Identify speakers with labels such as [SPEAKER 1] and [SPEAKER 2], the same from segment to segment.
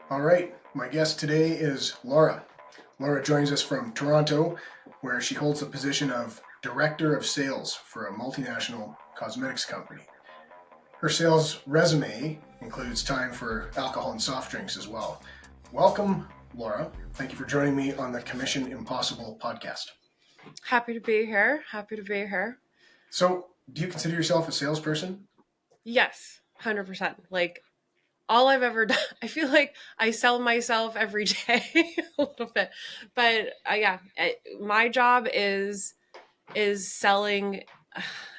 [SPEAKER 1] All right, my guest today is Laura. Laura joins us from Toronto, where she holds the position of Director of Sales for a multinational cosmetics company. Her sales resume includes time for alcohol and soft drinks as well. Welcome, Laura. Thank you for joining me on the Commission Impossible podcast.
[SPEAKER 2] Happy to be here. Happy to be here.
[SPEAKER 1] So, do you consider yourself a salesperson?
[SPEAKER 2] Yes, 100%. Like all I've ever done, I feel like I sell myself every day a little bit. But yeah, my job is selling.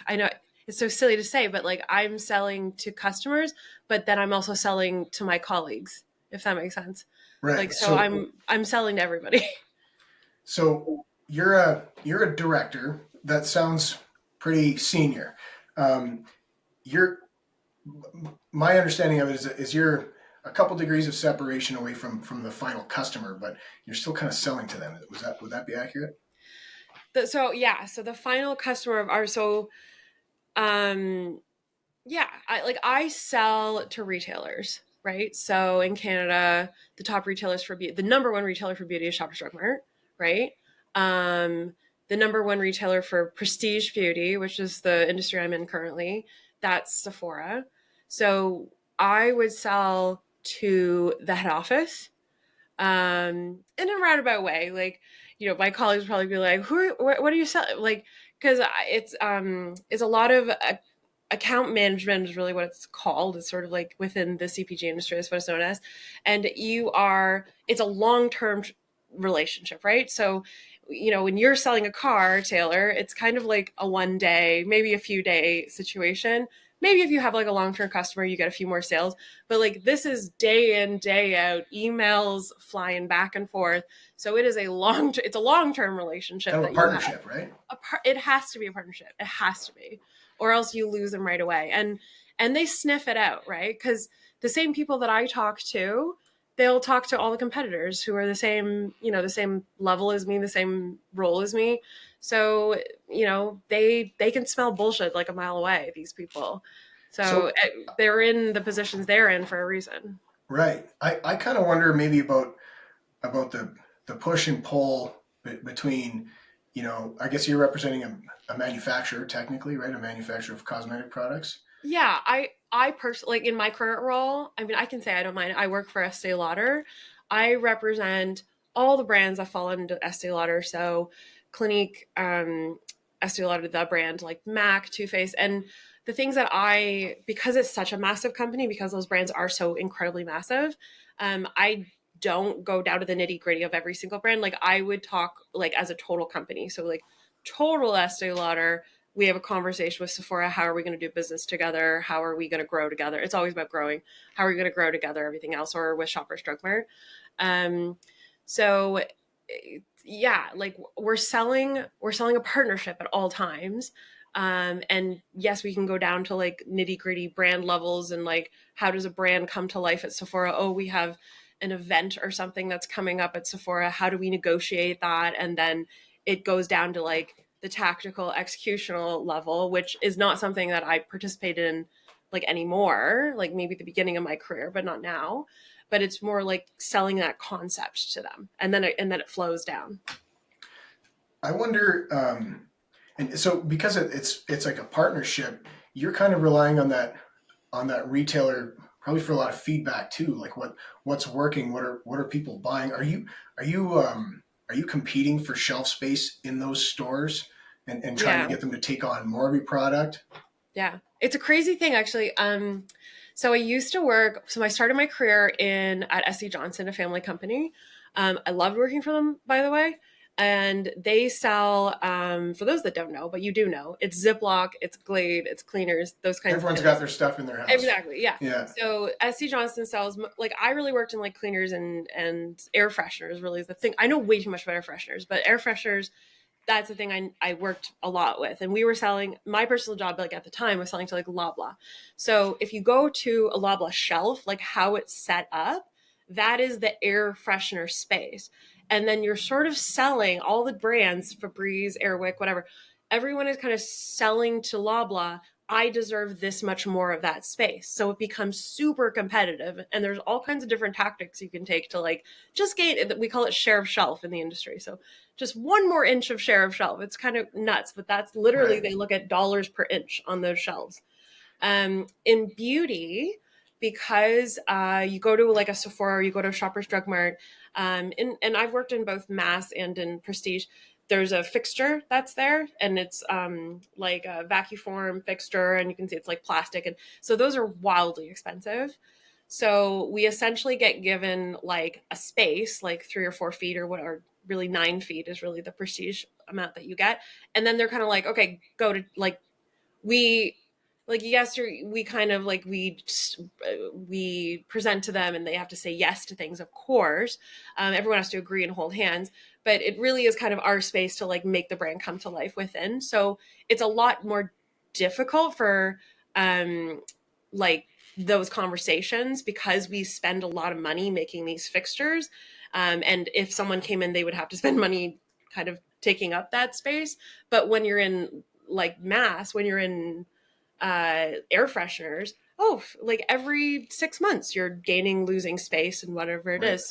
[SPEAKER 2] I know it's so silly to say, but like I'm selling to customers, but then I'm also selling to my colleagues, if that makes sense. Like
[SPEAKER 1] Right.
[SPEAKER 2] so
[SPEAKER 1] So,
[SPEAKER 2] I'm selling to everybody.
[SPEAKER 1] so you're a director. That sounds pretty senior. Um, you're my understanding of it is you're a couple degrees of separation away from the final customer, but you're still kind of selling to them. Would that be accurate?
[SPEAKER 2] So yeah, so the final customer of ours. Um Yeah, I sell to retailers, right? So in Canada, the top retailers for beauty, the number one retailer for beauty is Shoppers Drug Mart, right? Um, the number one retailer for prestige beauty, which is the industry I'm in currently, that's Sephora. So I would sell to the head office, in a roundabout way. Like, my colleagues would probably be like, what are you selling? Like, because it's a lot of account management is really what it's called. It's sort of like within the CPG industry, that's what it's known as. And it's a long term relationship, right? So, when you're selling a car, Taylor, it's kind of like a 1 day, maybe a few day situation. Maybe if you have like a long term customer, you get a few more sales. But like this is day in, day out, emails flying back and forth. So it's a long term relationship
[SPEAKER 1] Kind of
[SPEAKER 2] that
[SPEAKER 1] a
[SPEAKER 2] you have.
[SPEAKER 1] partnership, right?
[SPEAKER 2] It has to be a partnership. It has to be, or else you lose them right away. And they sniff it out, right? Because the same people that I talk to, they'll talk to all the competitors who are the same level as me, the same role as me. So they can smell bullshit like a mile away. These people, so
[SPEAKER 1] So
[SPEAKER 2] they're in the positions they're in for a reason.
[SPEAKER 1] right, I kind of wonder maybe about the push and pull between, I guess you're representing a manufacturer technically, right? A manufacturer of cosmetic products.
[SPEAKER 2] Yeah, I personally, like in my current role, I mean, I can say I don't mind. I work for Estee Lauder. I represent all the brands that fall into Estee Lauder. So Clinique, Estee Lauder, the brand, like MAC, Too Faced, and the things that because it's such a massive company, because those brands are so incredibly massive, I don't go down to the nitty gritty of every single brand. Like I would talk like as a total company. So like total Estee Lauder, we have a conversation with Sephora. How are we going to do business together? How are we going to grow together? It's always about growing. How are we going to grow together? Everything else, or with Shoppers Drug Mart. Um, so yeah, like we're selling a partnership at all times. And yes, we can go down to like nitty gritty brand levels and like how does a brand come to life at Sephora? Oh, we have an event or something that's coming up at Sephora. How do we negotiate that? And then it goes down to like the tactical executional level, which is not something that I participate in like anymore, like maybe at the beginning of my career, but not now. But it's more like selling that concept to them, and then it flows down.
[SPEAKER 1] I wonder, and so because it's like a partnership, you're kind of relying on that retailer probably for a lot of feedback too. Like what's working, what are people buying? Are you competing for shelf space in those stores and trying to
[SPEAKER 2] Yeah,
[SPEAKER 1] get them to take on more of your product?
[SPEAKER 2] yeah, it's a crazy thing actually. So I used to work. So I started my career in at SC Johnson, a family company. I loved working for them, by the way. And they sell, for those that don't know, but you do know, it's Ziploc, it's Glade, it's cleaners, those kinds of
[SPEAKER 1] Everyone's got
[SPEAKER 2] things.
[SPEAKER 1] their stuff in their house.
[SPEAKER 2] Exactly. Yeah.
[SPEAKER 1] Yeah.
[SPEAKER 2] So SC Johnson sells like I really worked in like cleaners and air fresheners. Really is the thing. I know way too much about air fresheners, but air fresheners, that's the thing I worked a lot with. And we were selling, my personal job like at the time was selling to like Loblaw. So if you go to a Loblaw shelf, like how it's set up, that is the air freshener space. And then you're sort of selling all the brands, Febreze, Airwick, whatever. Everyone is kind of selling to Loblaw, I deserve this much more of that space. So it becomes super competitive. And there's all kinds of different tactics you can take to like just gain, we call it share of shelf in the industry. So just one more inch of share of shelf. It's kind of nuts, but that's literally,
[SPEAKER 1] Right.
[SPEAKER 2] they look at dollars per inch on those shelves. In beauty, because you go to like a Sephora, or you go to a Shoppers Drug Mart, and I've worked in both mass and in prestige. There's a fixture that's there, and it's like a vacuform fixture, and you can see it's like plastic, and so those are wildly expensive. So we essentially get given like a space, like 3 or 4 feet, or what, or really 9 feet is really the prestige amount that you get, and then they're kind of like, okay, go to like we like yesterday we kind of like we present to them and they have to say yes to things, of course. Everyone has to agree and hold hands, but it really is kind of our space to like make the brand come to life within. So it's a lot more difficult for um like those conversations because we spend a lot of money making these fixtures, and if someone came in they would have to spend money kind of taking up that space. But when you're in like mass, when you're in air fresheners, oh, like every 6 months you're gaining, losing space and whatever it
[SPEAKER 1] Right.
[SPEAKER 2] is.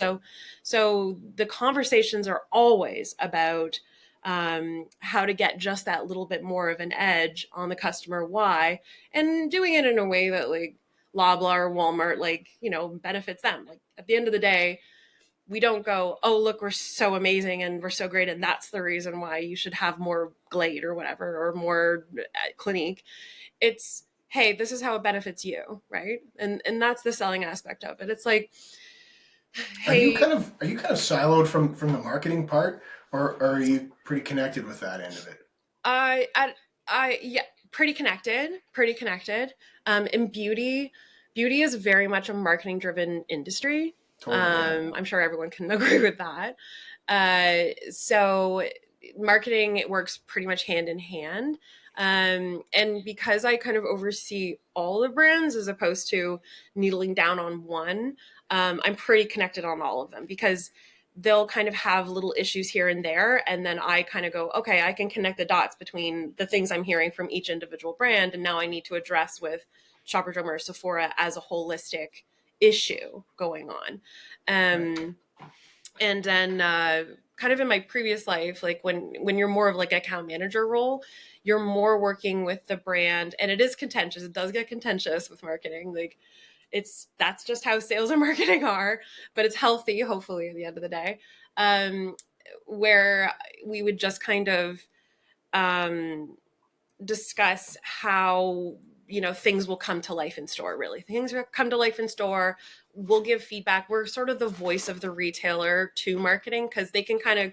[SPEAKER 2] So the conversations are always about how to get just that little bit more of an edge on the customer why, and doing it in a way that like Loblaw or Walmart, like, you know, benefits them. Like at the end of the day, we don't go, oh, look, we're so amazing and we're so great, and that's the reason why you should have more Glade or whatever, or more Clinique. It's, hey, this is how it benefits you, right? And that's the selling aspect of it. It's like, hey,
[SPEAKER 1] Are you kind of siloed from the marketing part, or are you pretty connected with that end of it?
[SPEAKER 2] I, I, yeah, pretty connected, pretty connected. In beauty, beauty is very much a marketing driven industry.
[SPEAKER 1] Totally, yeah.
[SPEAKER 2] I'm sure everyone can agree with that. So marketing, it works pretty much hand in hand. And because I kind of oversee all the brands as opposed to needling down on one, I'm pretty connected on all of them because they'll kind of have little issues here and there. And then I kind of go, okay, I can connect the dots between the things I'm hearing from each individual brand. And now I need to address with Shopper Drummer or Sephora as a holistic issue going on.
[SPEAKER 1] Right.
[SPEAKER 2] And then kind of in my previous life, like when you're more of like account manager role, you're more working with the brand, and it is contentious. It does get contentious with marketing. Like that's just how sales and marketing are, but it's healthy, hopefully, at the end of the day. Um, where we would just kind of um, discuss how, you know, things will come to life in store. Really, things will come to life in store. We'll give feedback. We're sort of the voice of the retailer to marketing because they can kind of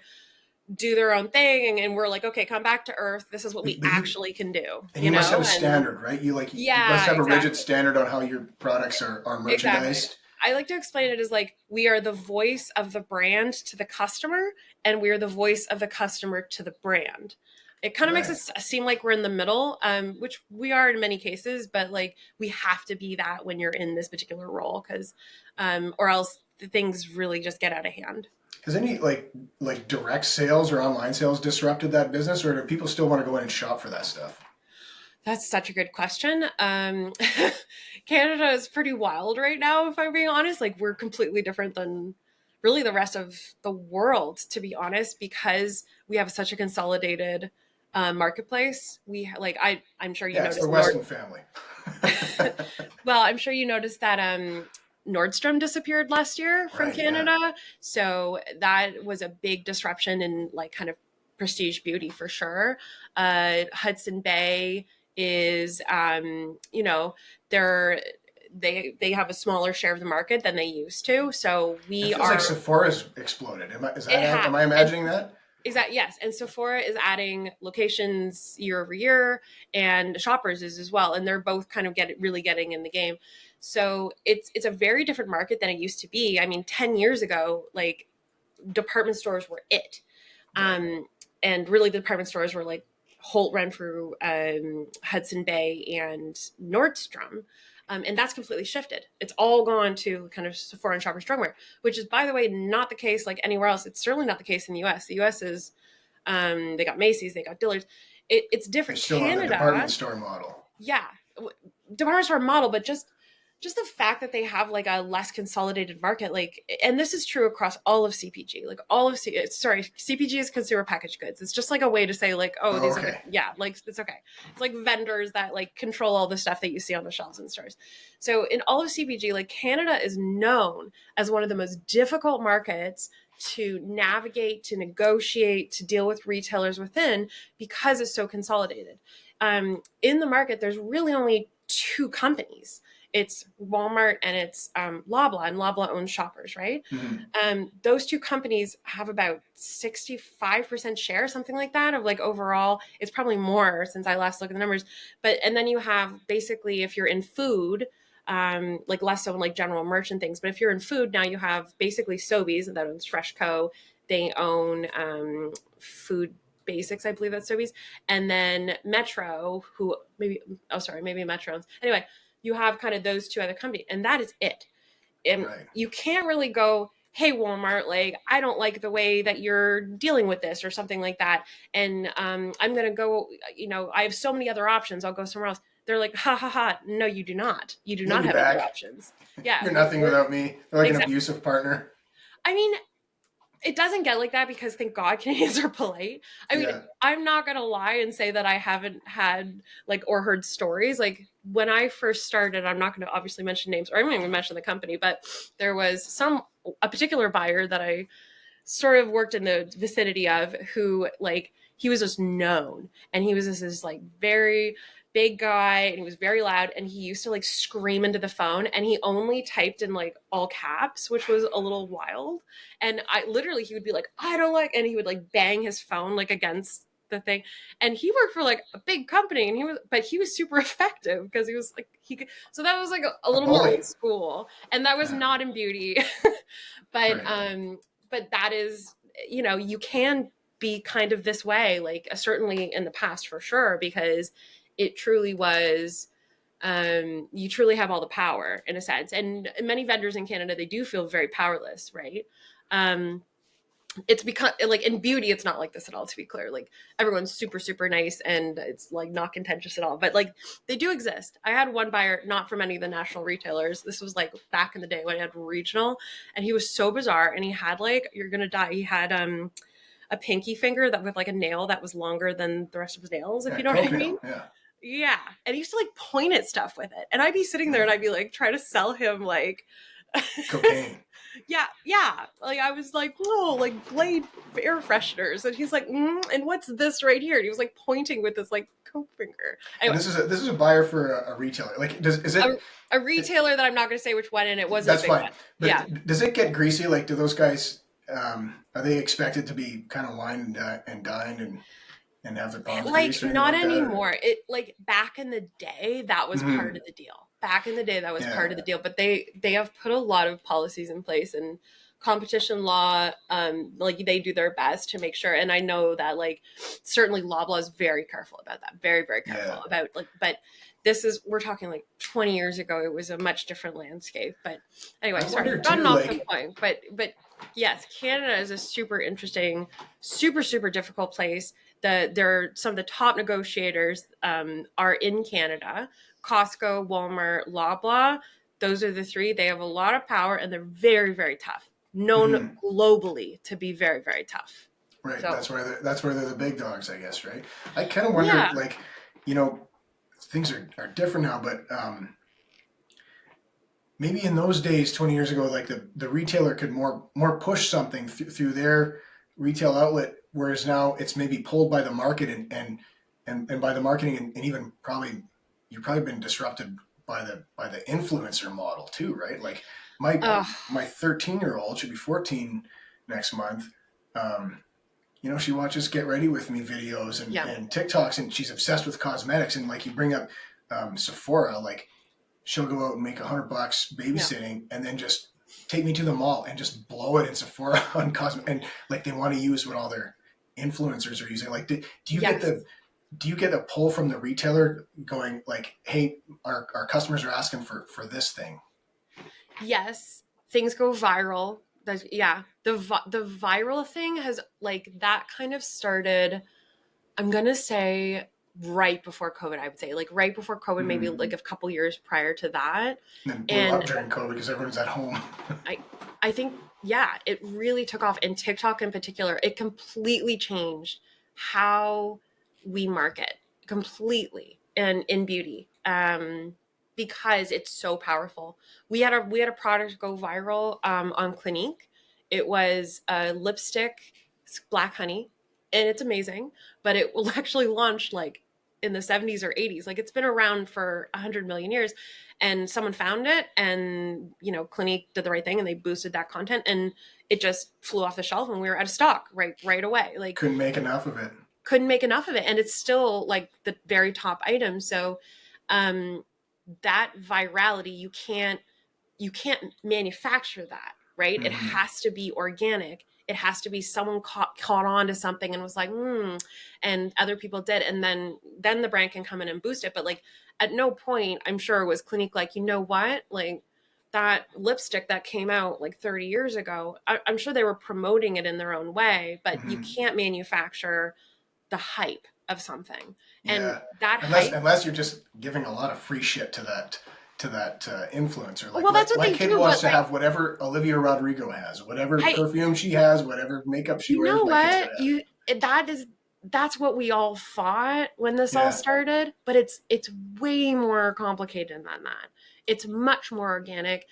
[SPEAKER 2] do their own thing, and we're like, okay, come back to earth. This is what we
[SPEAKER 1] But you
[SPEAKER 2] actually can do,
[SPEAKER 1] and
[SPEAKER 2] you
[SPEAKER 1] you must have
[SPEAKER 2] know.
[SPEAKER 1] a
[SPEAKER 2] And
[SPEAKER 1] standard, right? You must
[SPEAKER 2] yeah,
[SPEAKER 1] have a rigid
[SPEAKER 2] exactly.
[SPEAKER 1] standard on how your products are
[SPEAKER 2] Exactly.
[SPEAKER 1] merchandised.
[SPEAKER 2] I like to explain it as like we are the voice of the brand to the customer, and we are the voice of the customer to the brand. It kind of makes
[SPEAKER 1] Right.
[SPEAKER 2] us seem like we're in the middle, which we are in many cases, but like we have to be that when you're in this particular role, because, or else things really just get out of hand.
[SPEAKER 1] Has any like direct sales or online sales disrupted that business, or do people still want to go in and shop for that stuff?
[SPEAKER 2] That's such a good question. Canada is pretty wild right now, if I'm being honest. Like, we're completely different than really the rest of the world, to be honest, because we have such a consolidated marketplace. I'm sure you
[SPEAKER 1] Yeah, it's the
[SPEAKER 2] noticed
[SPEAKER 1] Weston family.
[SPEAKER 2] well, I'm sure you noticed that Nordstrom disappeared last year from
[SPEAKER 1] Right. Yeah.
[SPEAKER 2] Canada. So that was a big disruption in like kind of prestige beauty for sure. Hudson Bay is, you know, they're they have a smaller share of the market than they used to. So
[SPEAKER 1] It
[SPEAKER 2] we
[SPEAKER 1] feels like
[SPEAKER 2] are
[SPEAKER 1] Sephora's exploded.
[SPEAKER 2] it
[SPEAKER 1] Am I
[SPEAKER 2] has. And
[SPEAKER 1] imagining that?
[SPEAKER 2] is that yes, and Sephora is adding locations year over year, and Shoppers is as well, and they're both kind of really getting in the game. So it's a very different market than it used to be. I mean, 10 years ago, like department stores were it,
[SPEAKER 1] Right.
[SPEAKER 2] um, and really the department stores were like Holt Renfrew, Hudson Bay, and Nordstrom. And that's completely shifted. It's all gone to kind of Sephora and Shoppers Drug Mart, which is, by the way, not the case like anywhere else. It's certainly not the case in the U.S. The U.S. is, they got Macy's, they got Dillard's. It's
[SPEAKER 1] They're
[SPEAKER 2] different.
[SPEAKER 1] still on the department
[SPEAKER 2] Canada,
[SPEAKER 1] store model.
[SPEAKER 2] yeah, department store model, but just the fact that they have like a less consolidated market, like, and this is true across all of CPG, like all of CPG is consumer packaged goods. It's just like a way to say like, oh,
[SPEAKER 1] Oh,
[SPEAKER 2] these are
[SPEAKER 1] okay.
[SPEAKER 2] like it's okay. It's like vendors that like control all the stuff that you see on the shelves in stores. So in all of CPG, like Canada is known as one of the most difficult markets to navigate, to negotiate, to deal with retailers within because it's so consolidated. In the market, there's really only two companies. It's Walmart and it's Loblaw, and Loblaw owns Shoppers, right?
[SPEAKER 1] Mhm.
[SPEAKER 2] Those two companies have about 65% share, something like that, of like overall. It's probably more since I last looked at the numbers. But and then you have basically, if you're in food, like less so in like general merchant things, but if you're in food now, you have basically Sobeys that owns Freshco. They own Food Basics, I believe that's Sobeys, and then Metro, who maybe Metro. Anyway, you have kind of those two other companies, and that is it. And
[SPEAKER 1] Right.
[SPEAKER 2] you can't really go, hey, Walmart, like, I don't like the way that you're dealing with this or something like that. And I'm going to go, I have so many other options. I'll go somewhere else. They're like, ha ha ha. No, you do not. You do
[SPEAKER 1] You'll
[SPEAKER 2] not
[SPEAKER 1] be
[SPEAKER 2] have other
[SPEAKER 1] back.
[SPEAKER 2] options. Yeah.
[SPEAKER 1] You're nothing without me. They're like an
[SPEAKER 2] Exactly.
[SPEAKER 1] abusive partner.
[SPEAKER 2] I mean, it doesn't get like that because thank God Canadians are polite. I mean,
[SPEAKER 1] Yeah.
[SPEAKER 2] I'm not gonna lie and say that I haven't had like or heard stories. Like when I first started, I'm not gonna obviously mention names or I'm not even gonna mention the company, but there was a particular buyer that I sort of worked in the vicinity of who like he was just known and he was this like very big guy and he was very loud and he used to like scream into the phone and he only typed in like all caps, which was a little wild. And I literally he would be like, I don't like, and he would like bang his phone like against the thing. And he worked for like a big company and he was super effective because he was like he could, so that was like a
[SPEAKER 1] A
[SPEAKER 2] little more
[SPEAKER 1] bully.
[SPEAKER 2] old school, and that was
[SPEAKER 1] Yeah.
[SPEAKER 2] not in beauty. but
[SPEAKER 1] Right.
[SPEAKER 2] but that is, you can be kind of this way, like certainly in the past for sure, because it truly was, you truly have all the power in a sense. And many vendors in Canada, they do feel very powerless, right? Um, it's because like in beauty it's not like this at all, to be clear. Like everyone's super super nice and it's like not contentious at all, but like they do exist. I had one buyer, not from any of the national retailers, this was like back in the day when I had regional, and he was so bizarre and he had like, you're gonna die, he had a pinky finger that with like a nail that was longer than the rest of his nails, if
[SPEAKER 1] Yeah.
[SPEAKER 2] you know what I
[SPEAKER 1] Coke
[SPEAKER 2] mean.
[SPEAKER 1] nail. Yeah.
[SPEAKER 2] Yeah, and he used to like point at stuff with it and I'd be sitting there
[SPEAKER 1] Yeah.
[SPEAKER 2] and I'd be like trying to sell him like
[SPEAKER 1] Cocaine.
[SPEAKER 2] yeah. Like I was like, whoa, like Glade air fresheners, and he's like, and what's this right here? And he was like pointing with this like Coke finger.
[SPEAKER 1] And
[SPEAKER 2] Anyway,
[SPEAKER 1] this is a buyer for a retailer. Like, is
[SPEAKER 2] a,
[SPEAKER 1] it?
[SPEAKER 2] a retailer that I'm not going to say which one, and it wasn't a
[SPEAKER 1] That's
[SPEAKER 2] big
[SPEAKER 1] fine.
[SPEAKER 2] one. Yeah,
[SPEAKER 1] But does it get greasy? Like, do those guys? Are they expected to be kind of wined and dined and have their palms
[SPEAKER 2] like
[SPEAKER 1] greased or anything
[SPEAKER 2] not
[SPEAKER 1] like that? Or?
[SPEAKER 2] anymore. It like back in the day that was part
[SPEAKER 1] Mhm.
[SPEAKER 2] of the deal. Back in the day that was
[SPEAKER 1] Yeah.
[SPEAKER 2] part of the deal, but they have put a lot of policies in place and competition law, like they do their best to make sure. And I know that like certainly Loblaw is very careful about that, very very careful
[SPEAKER 1] Yeah.
[SPEAKER 2] about like, but this is, we're talking like 20 years ago, it was a much different landscape. But anyway,
[SPEAKER 1] I
[SPEAKER 2] sorry,
[SPEAKER 1] wonder
[SPEAKER 2] we've gotten
[SPEAKER 1] too.
[SPEAKER 2] off the
[SPEAKER 1] Like,
[SPEAKER 2] point. But yes, Canada is a super interesting, super super difficult place. There are some of the top negotiators are in Canada. Costco, Walmart, Loblaw. Those are the three. They have a lot of power and they're very, very tough. Known
[SPEAKER 1] mhm.
[SPEAKER 2] globally to be very, very tough.
[SPEAKER 1] Right.
[SPEAKER 2] So
[SPEAKER 1] That's where they're the big dogs, I guess. Right. I kind of wonder,
[SPEAKER 2] yeah.
[SPEAKER 1] like, you know, things are different now, but maybe in those days, 20 years ago, like the retailer could more push something through their retail outlet, whereas now it's maybe pulled by the market and by the marketing and even probably you've probably been disrupted by the influencer model too, right? Like my
[SPEAKER 2] Oh,
[SPEAKER 1] my 13-year-old should be 14 next month. Um, she watches Get Ready With Me videos
[SPEAKER 2] yeah.
[SPEAKER 1] and TikToks, and she's obsessed with cosmetics. And like you bring up Sephora, like she'll go out and make $100
[SPEAKER 2] Yeah.
[SPEAKER 1] babysitting, and then just take me to the mall and just blow it in Sephora on cosmetics. And like they want to use what all their influencers are using. Like, do you get
[SPEAKER 2] Yes.
[SPEAKER 1] the pull from the retailer going like, hey, our customers are asking for this thing?
[SPEAKER 2] Yes. Things go viral. Yeah. The viral thing has like that kind of started, I'm going to say right before COVID, I would say, like right before COVID, maybe
[SPEAKER 1] Mm.
[SPEAKER 2] like a couple years prior to that.
[SPEAKER 1] And then blew up
[SPEAKER 2] And
[SPEAKER 1] during COVID because everyone's at home.
[SPEAKER 2] I I think, yeah, it really took off, and TikTok in particular, it completely changed how we market completely in beauty. Because it's so powerful. We had a product go viral on Clinique. It was a lipstick, it's black honey, and it's amazing, but it will actually launch like in the 70s or 80s. Like it's been around for 100 million years, and someone found it, and Clinique did the right thing and they boosted that content, and it just flew off the shelf and we were out of stock right away. Like
[SPEAKER 1] Couldn't make enough of it.
[SPEAKER 2] couldn't make enough of it, and it's still like the very top item. So um that virality, you can't manufacture that, right? It
[SPEAKER 1] Mm-hmm.
[SPEAKER 2] has to be organic. It has to be someone caught on to something and was like, and other people did, and then the brand can come in and boost it. But like at no point, I'm sure it was Clinique like, you know what, like that lipstick that came out like 30 years ago, I'm sure they were promoting it in their own way, but you
[SPEAKER 1] Mm-hmm.
[SPEAKER 2] can't manufacture the hype of something. And
[SPEAKER 1] Yeah,
[SPEAKER 2] that
[SPEAKER 1] unless
[SPEAKER 2] hype,
[SPEAKER 1] unless you're just giving a lot of free shit to that influencer. Like
[SPEAKER 2] well, that's what
[SPEAKER 1] my
[SPEAKER 2] they
[SPEAKER 1] kid
[SPEAKER 2] do,
[SPEAKER 1] wants
[SPEAKER 2] but
[SPEAKER 1] to
[SPEAKER 2] like,
[SPEAKER 1] have whatever Olivia Rodrigo has, whatever
[SPEAKER 2] I
[SPEAKER 1] perfume she has, whatever makeup she
[SPEAKER 2] you
[SPEAKER 1] wears.
[SPEAKER 2] know
[SPEAKER 1] My kid's
[SPEAKER 2] what,
[SPEAKER 1] gonna have
[SPEAKER 2] you that is that's what we all thought when this
[SPEAKER 1] it.
[SPEAKER 2] all
[SPEAKER 1] Yeah,
[SPEAKER 2] started, but it's way more complicated than that. It's much more organic.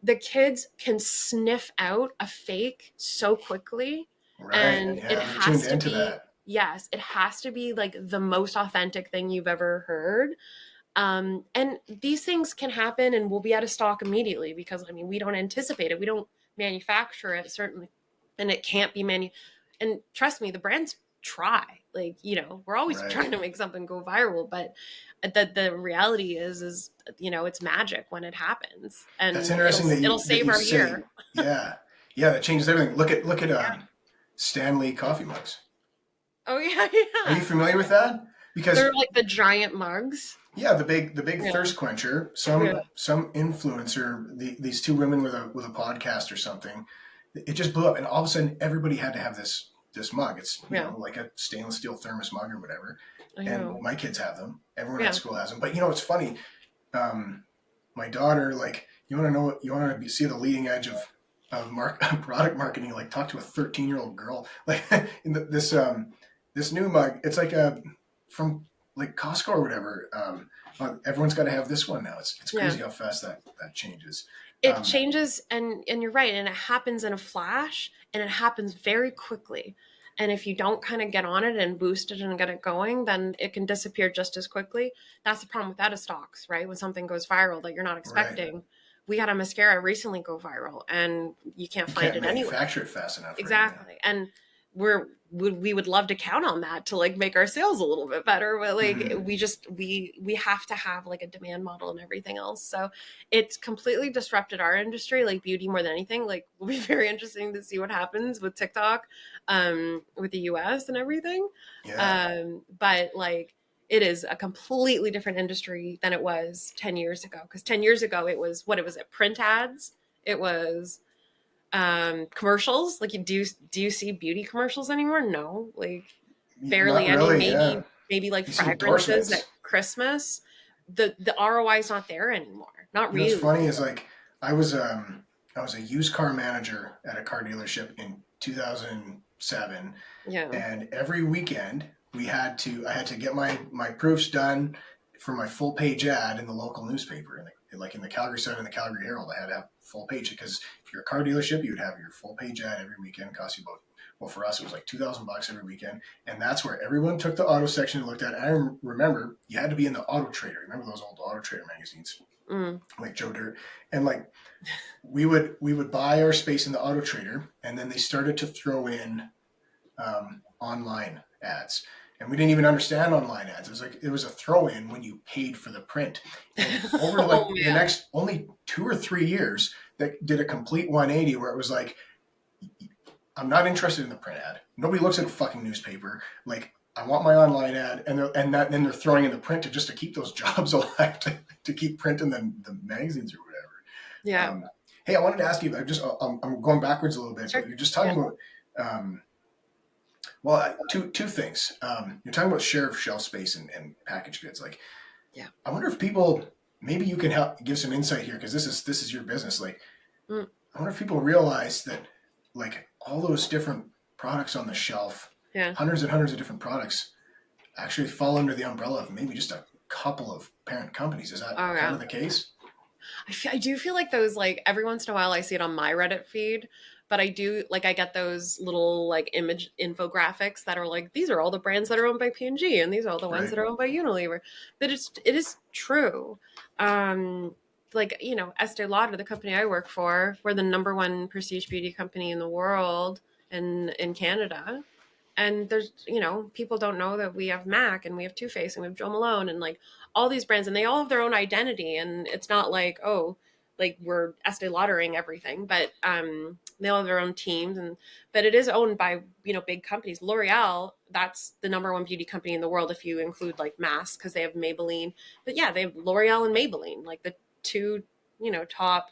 [SPEAKER 2] The kids can sniff out a fake so quickly,
[SPEAKER 1] right.
[SPEAKER 2] and it
[SPEAKER 1] Yeah, they're tuned
[SPEAKER 2] has to
[SPEAKER 1] into
[SPEAKER 2] be,
[SPEAKER 1] that.
[SPEAKER 2] yes, it has to be like the most authentic thing you've ever heard. And these things can happen and we'll be out of stock immediately because, I mean, we don't anticipate it. We don't manufacture it, certainly. And it can't be and trust me, the brands try. Like, we're always
[SPEAKER 1] Right.
[SPEAKER 2] trying to make something go viral, but the reality is it's magic when it happens,
[SPEAKER 1] That's
[SPEAKER 2] and it'll
[SPEAKER 1] interesting that
[SPEAKER 2] it'll
[SPEAKER 1] that
[SPEAKER 2] save
[SPEAKER 1] you
[SPEAKER 2] our
[SPEAKER 1] say.
[SPEAKER 2] year.
[SPEAKER 1] Yeah, yeah, that changes everything. Look at
[SPEAKER 2] Yeah.
[SPEAKER 1] Stanley coffee mugs.
[SPEAKER 2] Oh yeah,
[SPEAKER 1] Are you
[SPEAKER 2] yeah.
[SPEAKER 1] familiar with that? Because
[SPEAKER 2] They're like the giant mugs.
[SPEAKER 1] yeah, the big
[SPEAKER 2] Yeah.
[SPEAKER 1] thirst quencher.
[SPEAKER 2] Yeah.
[SPEAKER 1] Some influencer, these two women with a podcast or something, it just blew up, and all of a sudden everybody had to have this mug. It's
[SPEAKER 2] Yeah.
[SPEAKER 1] like a stainless steel thermos mug or whatever.
[SPEAKER 2] I
[SPEAKER 1] And
[SPEAKER 2] know.
[SPEAKER 1] my kids have them. Everyone at
[SPEAKER 2] Yeah.
[SPEAKER 1] school has them. But it's funny. My daughter, like, you want to see the leading edge of product marketing. Like, talk to a 13-year-old girl. Like, this new mug, it's like from like Costco or whatever. Everyone's got to have this one now. It's
[SPEAKER 2] Yeah.
[SPEAKER 1] crazy how fast that changes.
[SPEAKER 2] It
[SPEAKER 1] Um,
[SPEAKER 2] changes, and you're right, and it happens in a flash, and it happens very quickly. And if you don't kind of get on it and boost it and get it going, then it can disappear just as quickly. That's the problem with out of stocks, right? When something goes viral that you're not
[SPEAKER 1] right.
[SPEAKER 2] expecting. We had a mascara recently go viral and you can't
[SPEAKER 1] You
[SPEAKER 2] find
[SPEAKER 1] can't
[SPEAKER 2] it anywhere.
[SPEAKER 1] manufacture it fast enough, right? Yeah.
[SPEAKER 2] Exactly. And we would love to count on that to like make our sales a little bit better, but like
[SPEAKER 1] Mhm.
[SPEAKER 2] we have to have like a demand model and everything else. So it's completely disrupted our industry, like beauty more than anything. Like will be very interesting to see what happens with TikTok, with the US and everything.
[SPEAKER 1] Yeah.
[SPEAKER 2] But like it is a completely different industry than it was 10 years ago, because 10 years ago it was print ads, it was commercials. Like, do you see beauty commercials anymore? No, like barely
[SPEAKER 1] Not
[SPEAKER 2] any.
[SPEAKER 1] really. Yeah.
[SPEAKER 2] Maybe like
[SPEAKER 1] You see
[SPEAKER 2] fragrances at
[SPEAKER 1] endorsements.
[SPEAKER 2] Christmas. The ROI is not there anymore, not
[SPEAKER 1] What's
[SPEAKER 2] really.
[SPEAKER 1] funny is, like, I was a used car manager at a car dealership in 2007,
[SPEAKER 2] Yeah.
[SPEAKER 1] and every weekend I had to get my proofs done for my full page ad in the local newspaper, like in the Calgary Sun and the Calgary Herald. I had to have full page because if you're a car dealership, you would have your full page ad every weekend. It cost you about, well, for us it was like $2,000 every weekend, and that's where everyone took the auto section and looked at it. I remember you had to be in the Auto Trader. Remember those old Auto Trader magazines,
[SPEAKER 2] Mm.
[SPEAKER 1] like Joe Dirt, and like we would buy our space in the Auto Trader, and then they started to throw in online ads, and we didn't even understand online ads. It was a throw in when you paid for the print, and over like
[SPEAKER 2] Oh
[SPEAKER 1] the
[SPEAKER 2] man.
[SPEAKER 1] next only 2 or 3 years, that did a complete 180 where it was like, I'm not interested in the print ad. Nobody looks at a fucking newspaper. Like, I want my online ad, then they're throwing in the print to keep those jobs alive, to keep printing the magazines or whatever.
[SPEAKER 2] Yeah.
[SPEAKER 1] Hey, I wanted to ask you. I'm going backwards a little bit,
[SPEAKER 2] Sure.
[SPEAKER 1] but you're just
[SPEAKER 2] Yeah.
[SPEAKER 1] talking about um, Well, two things. You're talking about share of shelf space and packaged goods. Like,
[SPEAKER 2] Yeah.
[SPEAKER 1] I wonder if people, maybe you can help give some insight here because this is your business. Like,
[SPEAKER 2] Mm,
[SPEAKER 1] I wonder if people realize that, like, all those different products on the shelf,
[SPEAKER 2] yeah.
[SPEAKER 1] hundreds and hundreds of different products, actually fall under the umbrella of maybe just a couple of parent companies. Is that
[SPEAKER 2] Oh
[SPEAKER 1] kind
[SPEAKER 2] yeah.
[SPEAKER 1] of the case?
[SPEAKER 2] I do feel like those, like, every once in a while I see it on my Reddit feed, but I do, like, I get those little, like, image infographics that are like, these are all the brands that are owned by P&G and these are all the ones
[SPEAKER 1] Right.
[SPEAKER 2] that are owned by Unilever. But it is true. Like, Estee Lauder, the company I work for, we're the number one prestige beauty company in the world and in Canada. And there's, people don't know that we have MAC and we have Too Faced and we have Joe Malone and, like, all these brands, and they all have their own identity. And it's not like, oh, like we're Estee Laudering everything, but they all have their own teams. But it is owned by, big companies. L'Oreal, that's the number one beauty company in the world if you include, like, mass, because they have Maybelline. But yeah, they have L'Oreal and Maybelline, like the two, top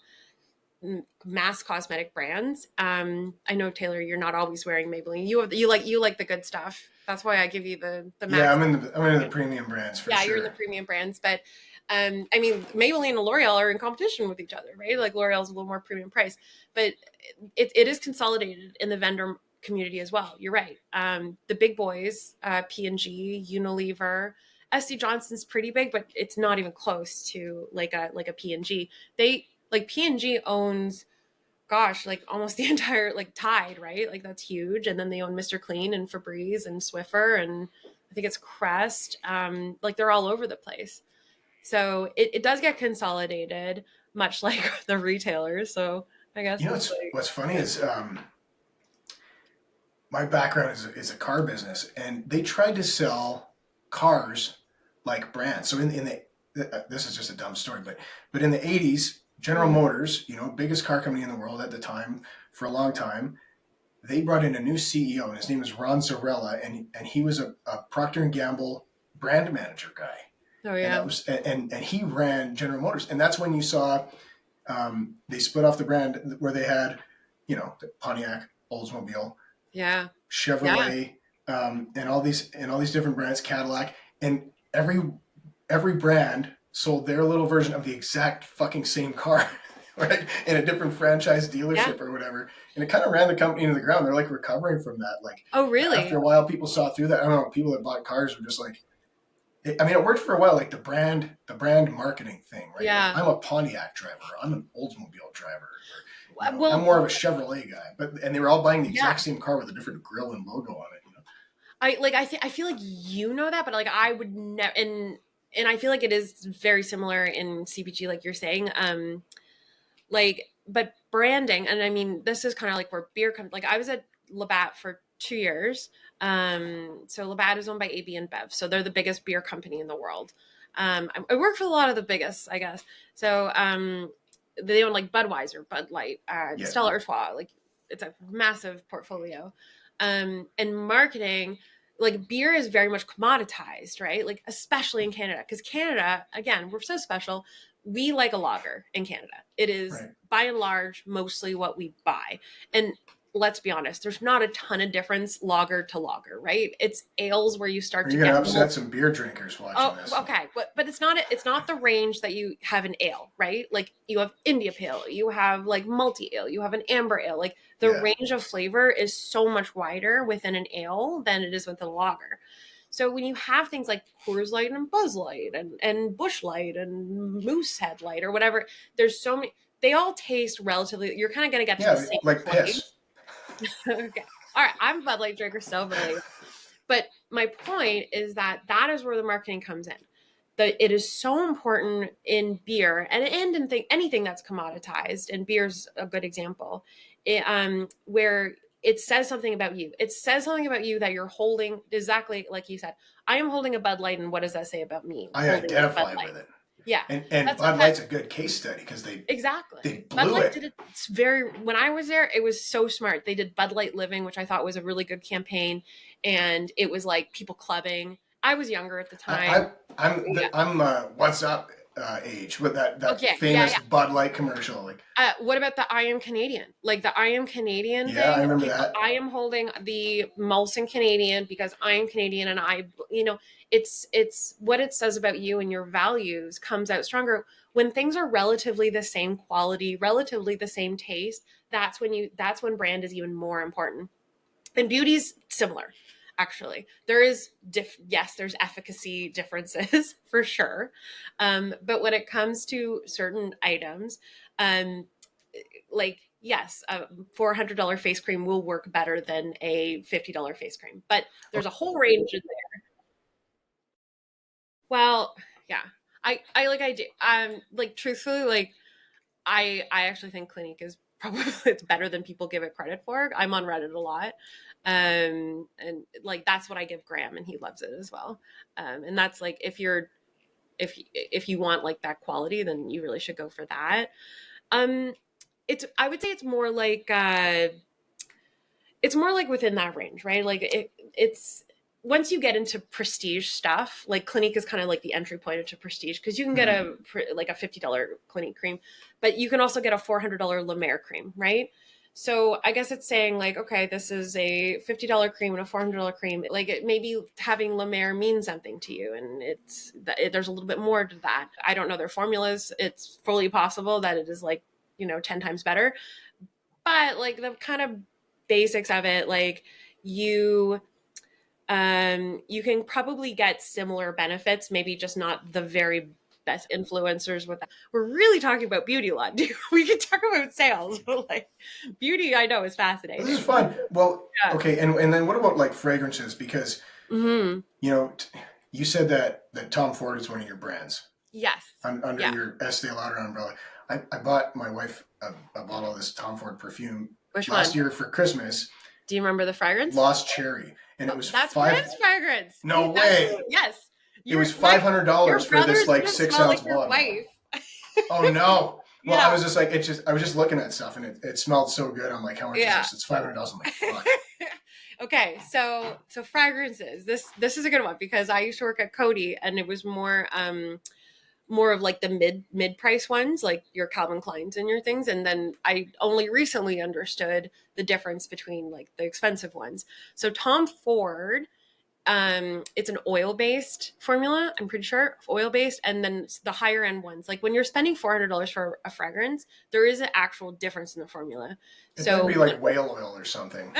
[SPEAKER 2] mass cosmetic brands. I know, Taylor, you're not always wearing Maybelline. You like the good stuff. That's why I give you the
[SPEAKER 1] Yeah,
[SPEAKER 2] max.
[SPEAKER 1] I'm in the premium brands for
[SPEAKER 2] Yeah, you're in the
[SPEAKER 1] sure.
[SPEAKER 2] premium brands, but I mean, Maybelline and L'Oreal are in competition with each other, right? Like, L'Oreal's a little more premium price, but it is consolidated in the vendor community as well. You're right. The big boys, P&G, Unilever, SC Johnson's pretty big, but it's not even close to like a P&G. They, like, P&G owns, gosh, like almost the entire, like, Tide, right? Like, that's huge. And then they own Mr. Clean and Febreze and Swiffer, and I think it's Crest. Like, they're all over the place. So it does get consolidated, much like the retailers. So I guess
[SPEAKER 1] You know,
[SPEAKER 2] it's like,
[SPEAKER 1] what's funny is my background is a car business, and they tried to sell cars like brands. So in the this is just a dumb story, but in the '80s, General
[SPEAKER 2] mm,
[SPEAKER 1] Motors, biggest car company in the world at the time for a long time, they brought in a new CEO, and his name is Ron Zarella, and he was a Procter and Gamble brand manager guy,
[SPEAKER 2] oh
[SPEAKER 1] and
[SPEAKER 2] yeah,
[SPEAKER 1] and he ran General Motors, and that's when you saw they split off the brand where they had, the Pontiac, Oldsmobile,
[SPEAKER 2] yeah, yeah,
[SPEAKER 1] Chevrolet, and all these different brands, Cadillac, and every brand sold their little version of the exact fucking same car, right, in a different franchise
[SPEAKER 2] yeah.
[SPEAKER 1] dealership or whatever, and it kind of ran the company into the ground. They're like recovering from that. Like,
[SPEAKER 2] Oh
[SPEAKER 1] after
[SPEAKER 2] really?
[SPEAKER 1] a while, people saw through that. I don't know. People that bought cars were just like, I mean, it worked for a while, like the brand marketing thing, right? Like,
[SPEAKER 2] Yeah.
[SPEAKER 1] I'm a Pontiac driver, I'm an Oldsmobile driver, or I'm
[SPEAKER 2] Well,
[SPEAKER 1] more of a Chevrolet guy. And they were all buying the
[SPEAKER 2] yeah.
[SPEAKER 1] exact same car with a different grill and logo on it.
[SPEAKER 2] I feel like that, but, like, I would never. And I feel like it is very similar in CPG, like you're saying. Like, but branding, and I mean, this is kind of like where beer comes. Like, I was at Labatt for 2 years. So Labatt is owned by AB InBev, so they're the biggest beer company in the world. I work for a lot of the biggest, I guess. So they own, like, Budweiser, Bud Light,
[SPEAKER 1] Yeah,
[SPEAKER 2] Stella Artois. Like, it's a massive portfolio. And marketing, like, beer is very much commoditized, right? Like, especially in Canada, because Canada, again, we're so special. We like a lager in Canada. It is,
[SPEAKER 1] right.
[SPEAKER 2] by and large, mostly what we buy. And let's be honest, there's not a ton of difference lager to lager, right? It's ales where you
[SPEAKER 1] Or
[SPEAKER 2] start to
[SPEAKER 1] you're gonna
[SPEAKER 2] get
[SPEAKER 1] upset some beer drinkers watching
[SPEAKER 2] Oh,
[SPEAKER 1] this.
[SPEAKER 2] okay, but it's not the range that you have an ale, right? Like, you have India Pale, you have, like, multi ale, you have an amber ale. Like, the
[SPEAKER 1] Yeah,
[SPEAKER 2] range of flavor is so much wider within an ale than it is with a lager. So when you have things like Coors Light and Buzz Light and Bush Light and Moosehead Light or whatever, there's so many. They all taste relatively. You're kind of going to get to the
[SPEAKER 1] yeah,
[SPEAKER 2] same
[SPEAKER 1] like
[SPEAKER 2] place.
[SPEAKER 1] piss.
[SPEAKER 2] Okay, all right. I'm a Bud Light drinker still, but, like, my point is that is where the marketing comes in. That it is so important in beer and in anything that's commoditized, and beer's a good example, where it says something about you. It says something about you that you're holding, exactly like you said. I am holding a Bud Light, and what does that say about me
[SPEAKER 1] I
[SPEAKER 2] holding a Bud
[SPEAKER 1] identify
[SPEAKER 2] Light?
[SPEAKER 1] with it,
[SPEAKER 2] Yeah,
[SPEAKER 1] and
[SPEAKER 2] that's
[SPEAKER 1] Bud
[SPEAKER 2] that
[SPEAKER 1] Light's a good case study because they
[SPEAKER 2] exactly.
[SPEAKER 1] they
[SPEAKER 2] Bud
[SPEAKER 1] blew
[SPEAKER 2] Light
[SPEAKER 1] it.
[SPEAKER 2] did it. It's very. When I was there, it was so smart. They did Bud Light Living, which I thought was a really good campaign, and it was like people clubbing. I was younger at the time.
[SPEAKER 1] I, I'm
[SPEAKER 2] Yeah.
[SPEAKER 1] I'm what's up? age with that
[SPEAKER 2] Okay, yeah,
[SPEAKER 1] famous Bud Light commercial. Like,
[SPEAKER 2] what about the I am Canadian? Like the I am Canadian
[SPEAKER 1] yeah, I
[SPEAKER 2] thing.
[SPEAKER 1] remember
[SPEAKER 2] People,
[SPEAKER 1] that.
[SPEAKER 2] I am holding the Molson Canadian because I am Canadian, and it's what it says about you and your values comes out stronger when things are relatively the same quality, relatively the same taste. That's when brand is even more important. And beauty's similar, actually. Yes, there's efficacy differences for sure, but when it comes to certain items, um like yes, a $400 face cream will work better than a $50 face cream, but there's a whole range in there. Well, yeah, I do, like truthfully, like I actually think Clinique is probably it's better than people give it credit for. I'm on Reddit a lot. And like that's what I give Graham, and he loves it as well. And that's like if you want like that quality, then you really should go for that. Um it's I would say it's more like within that range, right? Like it's once you get into prestige stuff, like Clinique is kind of like the entry point into prestige because you can get
[SPEAKER 1] Mhm.
[SPEAKER 2] a $50 Clinique cream, but you can also get a $400 La Mer cream, right? So I guess it's saying like, okay, this is a $50 cream and a $400 cream. Like maybe having La Mer means something to you, and there's a little bit more to that. I don't know their formulas. It's fully possible that it is like 10 times better, but like the kind of basics of it, like you you can probably get similar benefits, maybe just not the very best influencers with that. We're really talking about beauty a lot. We can talk about sales, but like beauty I know is
[SPEAKER 1] This is
[SPEAKER 2] fascinating.
[SPEAKER 1] fun. Well,
[SPEAKER 2] Yeah.
[SPEAKER 1] okay, and then what about like fragrances? Because
[SPEAKER 2] Mm-hmm.
[SPEAKER 1] you know, you said that Tom Ford is one of your brands
[SPEAKER 2] Yes.
[SPEAKER 1] under
[SPEAKER 2] Yeah.
[SPEAKER 1] your Estee Lauder umbrella. I bought my wife a bottle of this Tom Ford perfume
[SPEAKER 2] Which
[SPEAKER 1] last
[SPEAKER 2] one?
[SPEAKER 1] year for Christmas.
[SPEAKER 2] Do you remember the fragrance?
[SPEAKER 1] Lost Cherry, and it
[SPEAKER 2] Oh,
[SPEAKER 1] was
[SPEAKER 2] that's
[SPEAKER 1] five.
[SPEAKER 2] Graham's fragrance.
[SPEAKER 1] No
[SPEAKER 2] That's
[SPEAKER 1] way!
[SPEAKER 2] yes.
[SPEAKER 1] It was
[SPEAKER 2] My
[SPEAKER 1] $500
[SPEAKER 2] your
[SPEAKER 1] for this
[SPEAKER 2] brothers
[SPEAKER 1] like
[SPEAKER 2] didn't
[SPEAKER 1] six
[SPEAKER 2] smell
[SPEAKER 1] ounce
[SPEAKER 2] like your
[SPEAKER 1] bottle.
[SPEAKER 2] wife.
[SPEAKER 1] Oh no! Well, I
[SPEAKER 2] Yeah.
[SPEAKER 1] was just like, I was just looking at stuff, and it smelled so good. I'm like, how much is
[SPEAKER 2] Yeah.
[SPEAKER 1] this? It's $500. I'm like, fuck.
[SPEAKER 2] Okay, so fragrances. This is a good one because I used to work at Coty, and it was more of like the mid price ones, like your Calvin Kleins and your things. And then I only recently understood the difference between like the expensive ones. So Tom Ford, it's an oil based formula, I'm pretty sure, oil based. And then the higher end ones, like when you're spending $400 for a fragrance, there is an actual difference in the formula.
[SPEAKER 1] It better be
[SPEAKER 2] So
[SPEAKER 1] like whale oil or something.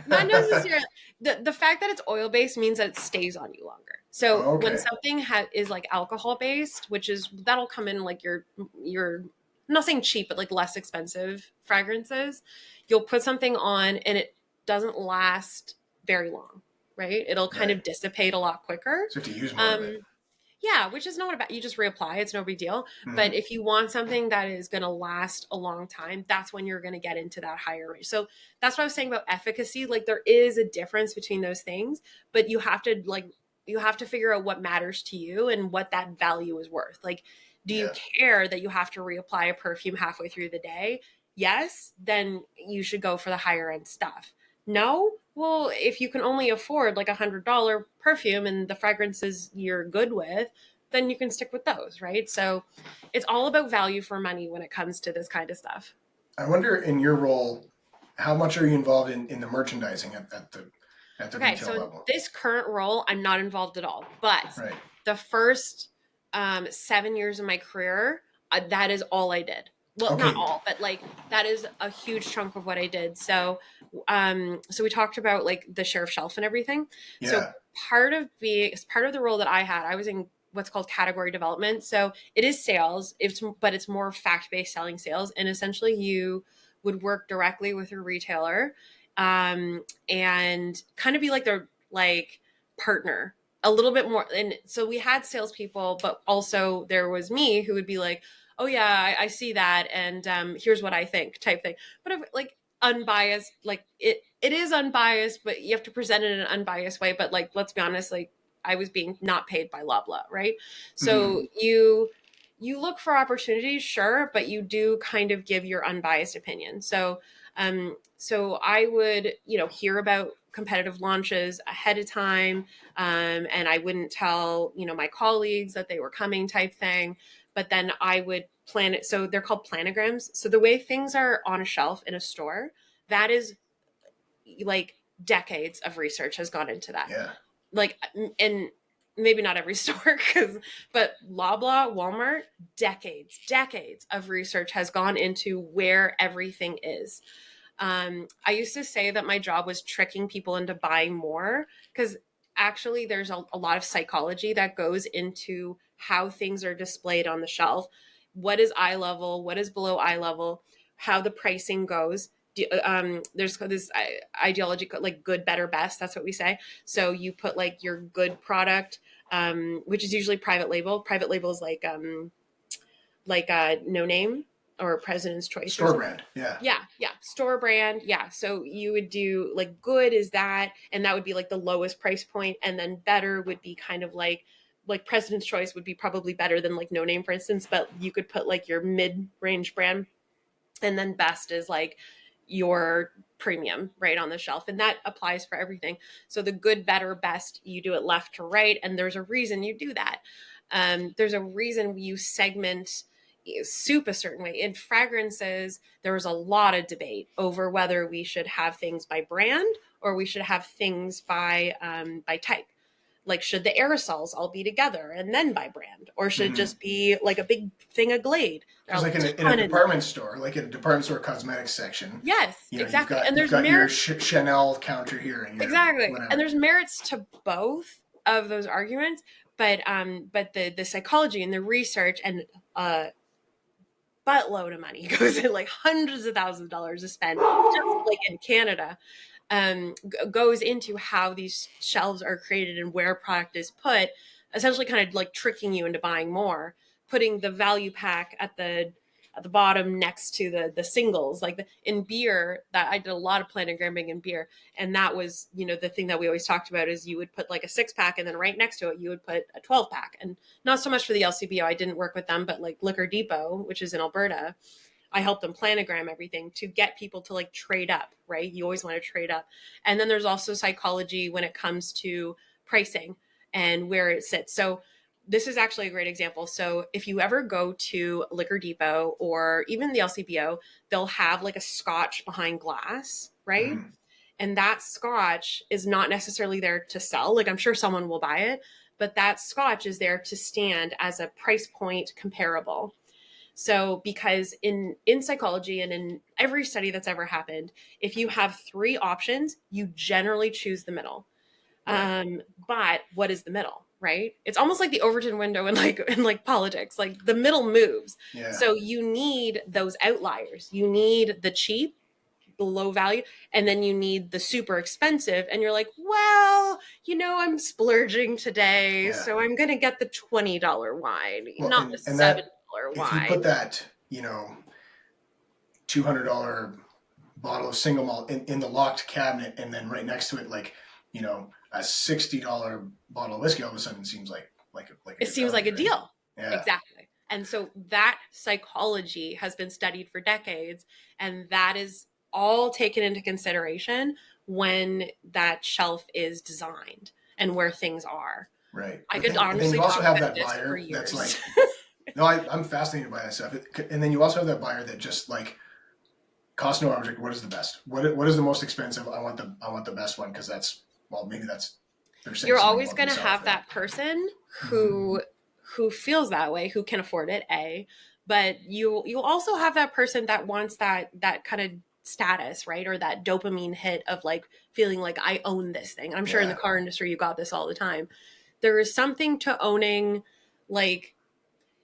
[SPEAKER 2] not necessarily. The fact that it's oil based means that it stays on you longer. So when
[SPEAKER 1] Okay.
[SPEAKER 2] something is like alcohol based, which is that'll come in like your I'm not saying cheap, but like less expensive fragrances, you'll put something on and it doesn't last very long, right? It'll kind
[SPEAKER 1] Right.
[SPEAKER 2] of dissipate a lot quicker.
[SPEAKER 1] So you have to use more of it.
[SPEAKER 2] Um, yeah, which is not about you just reapply, it's no big deal. But
[SPEAKER 1] Hmm.
[SPEAKER 2] if you want something that is going to last a long time, that's when you're going to get into that higher range. So that's what I was saying about efficacy. Like there is a difference between those things, but you have to figure out what matters to you and what that value is worth. Like, do you
[SPEAKER 1] Yeah.
[SPEAKER 2] care that you have to reapply a perfume halfway through the day? Yes, then you should go for the higher end stuff. No, well, if you can only afford like $100 perfume and the fragrances you're good with, then you can stick with those, right? So it's all about value for money when it comes to this kind of stuff.
[SPEAKER 1] I wonder in your role, how much are you involved in the merchandising at the
[SPEAKER 2] Okay,
[SPEAKER 1] retail
[SPEAKER 2] so in
[SPEAKER 1] level?
[SPEAKER 2] this current role, I'm not involved at all. But
[SPEAKER 1] Right.
[SPEAKER 2] the first 7 years of my career, that is all I did. Well, not
[SPEAKER 1] Okay.
[SPEAKER 2] all, but like that is a huge chunk of what I did. So we talked about like the share of shelf and everything. So
[SPEAKER 1] Yeah.
[SPEAKER 2] part of the role that I had, I was in what's called category development. So it is sales, but it's more fact based selling sales, and essentially you would work directly with a retailer, and kind of be like their like partner a little bit more. And so we had salespeople, but also there was me who would be like, "Oh yeah, I see that, and here's what I think," type thing. But if, like unbiased, like it is unbiased, but you have to present it in an unbiased way. But like, let's be honest, like I was being not paid by Loblaw, right?
[SPEAKER 1] Hmm.
[SPEAKER 2] So you look for opportunities, sure, but you do kind of give your unbiased opinion. So I would, hear about competitive launches ahead of time, and I wouldn't tell my colleagues that they were coming, type thing. But then I would plan it. So they're called planograms. So the way things are on a shelf in a store, that is like decades of research has gone into that.
[SPEAKER 1] Yeah.
[SPEAKER 2] Like, and maybe not every store, but Loblaw, Walmart, decades of research has gone into where everything is. I used to say that my job was tricking people into buying more, because actually there's a lot of psychology that goes into how things are displayed on the shelf. What is eye level? What is below eye level? How the pricing goes. There's this ideology like good, better, best. That's what we say. So you put like your good product, which is usually private label. Private label is like No Name or President's Choice.
[SPEAKER 1] Store brand. Yeah.
[SPEAKER 2] Yeah. Store brand. Yeah. So you would do like good is that, and that would be like the lowest price point. And then better would be kind of like President's Choice would be probably better than like No Name, for instance, but you could put like your mid-range brand. And then best is like your premium right on the shelf. And that applies for everything. So the good, better, best, you do it left to right. And there's a reason you do that. There's a reason you segment soup a certain way. In fragrances, there was a lot of debate over whether we should have things by brand or we should have things by type. Like, should the aerosols all be together and then by brand, or should it just be like a big thing of Glade?
[SPEAKER 1] It's like in a department store, like in a department store cosmetics section.
[SPEAKER 2] Yes, exactly.
[SPEAKER 1] And you've got your Chanel counter here, and
[SPEAKER 2] exactly.
[SPEAKER 1] Whatever.
[SPEAKER 2] And there's merits to both of those arguments, but the psychology and the research and buttload of money goes in, like hundreds of thousands of dollars to spend, just like in Canada. Goes into how these shelves are created and where product is put, essentially kind of like tricking you into buying more, putting the value pack at the bottom next to the singles. Like in beer, that I did a lot of planogramming in beer, and that was the thing that we always talked about is you would put like a 6-pack, and then right next to it you would put a 12-pack. And not so much for the LCBO, I didn't work with them, but like Liquor Depot, which is in Alberta, I helped them planogram everything to get people to like trade up, right? You always want to trade up. And then there's also psychology when it comes to pricing and where it sits. So this is actually a great example. So if you ever go to Liquor Depot or even the LCBO, they'll have like a scotch behind glass, right? Mm-hmm. And that scotch is not necessarily there to sell. Like, I'm sure someone will buy it, but that scotch is there to stand as a price point comparable. So because in psychology and in every study that's ever happened, if you have 3 options, you generally choose the middle. Right. But what is the middle, right? It's almost like the Overton window in politics, like the middle moves. Yeah. So you need those outliers. You need the cheap, the low value, and then you need the super expensive. And you're like, well, I'm splurging today, so I'm going to get the $20 wine, not the $7 wine.
[SPEAKER 1] If you put that, $200 bottle of single malt in the locked cabinet, and then right next to it, like, a $60 bottle of whiskey, all of a sudden seems like
[SPEAKER 2] it seems like a deal.
[SPEAKER 1] Yeah.
[SPEAKER 2] Exactly. And so that psychology has been studied for decades, and that is all taken into consideration when that shelf is designed and where things are.
[SPEAKER 1] Right.
[SPEAKER 2] I could honestly
[SPEAKER 1] you also
[SPEAKER 2] talk
[SPEAKER 1] have
[SPEAKER 2] about
[SPEAKER 1] that
[SPEAKER 2] this
[SPEAKER 1] buyer
[SPEAKER 2] for years.
[SPEAKER 1] that's like, no, I'm fascinated by that stuff. And then you also have that buyer that just like cost no object. What is the best? What is the most expensive? I want the best one, because maybe that's.
[SPEAKER 2] You're always going to have that person who feels that way, who can afford it. But you'll also have that person that wants that kind of status, right? Or that dopamine hit of like feeling like I own this thing. I'm sure in the car industry, you got this all the time. There is something to owning, like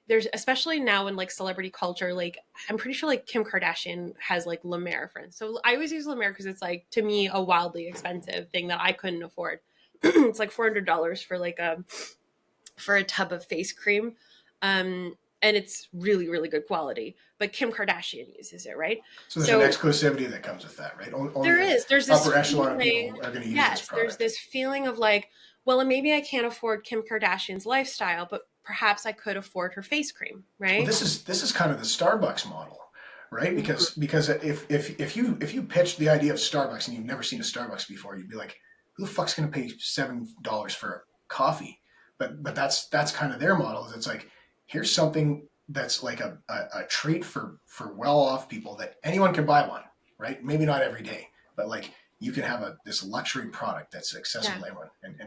[SPEAKER 2] there's, especially now in like celebrity culture, like I'm pretty sure like Kim Kardashian has like La Mer, for instance. So I always use La Mer because it's like, to me, a wildly expensive thing that I couldn't afford. It's like $400 for like for a tub of face cream. And it's really, really good quality. But Kim Kardashian uses it, right?
[SPEAKER 1] So there's an exclusivity that comes with that, right?
[SPEAKER 2] There's this
[SPEAKER 1] upper echelon of people are going to use this product.
[SPEAKER 2] There's this feeling of like, well, maybe I can't afford Kim Kardashian's lifestyle, but perhaps I could afford her face cream, right?
[SPEAKER 1] Well, this is kind of the Starbucks model, right? Because if you pitched the idea of Starbucks and you've never seen a Starbucks before, you'd be like, who the fuck's going to pay $7 for coffee? But that's kind of their model. Is it's like, here's something that's like a treat for well off people that anyone can buy one, right? Maybe not every day, but like you can have this luxury product that's accessible to everyone. And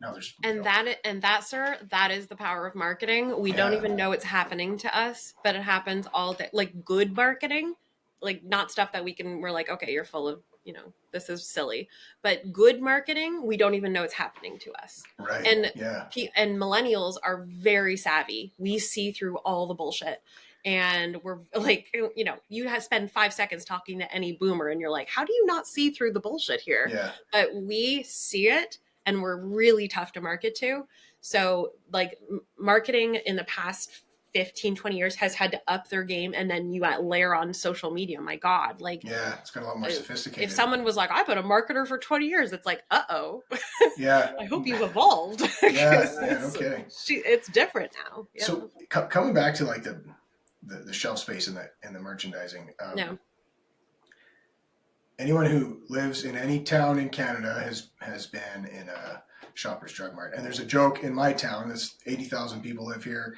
[SPEAKER 1] now there's
[SPEAKER 2] that, sir, that is the power of marketing. We don't even know it's happening to us, but it happens all day. Like good marketing, like not stuff that we're like, okay, you're full of, this is silly. But good marketing, we don't even know it's happening to us.
[SPEAKER 1] Right.
[SPEAKER 2] And millennials are very savvy. We see through all the bullshit. And we're like, you have spend 5 seconds talking to any boomer and you're like, how do you not see through the bullshit here?
[SPEAKER 1] Yeah.
[SPEAKER 2] But we see it and we're really tough to market to. So like marketing in the past 15, 20 years has had to up their game. And then you layer on social media. My God, like,
[SPEAKER 1] yeah, it's got a lot more sophisticated.
[SPEAKER 2] If someone was like, I've been a marketer for 20 years, it's like, uh-oh.
[SPEAKER 1] Yeah.
[SPEAKER 2] I hope you've evolved.
[SPEAKER 1] No kidding.
[SPEAKER 2] It's different now. Yeah.
[SPEAKER 1] So coming back to like the shelf space and the merchandising. Anyone who lives in any town in Canada has been in a Shoppers Drug Mart. And there's a joke in my town. There's 80,000 people live here.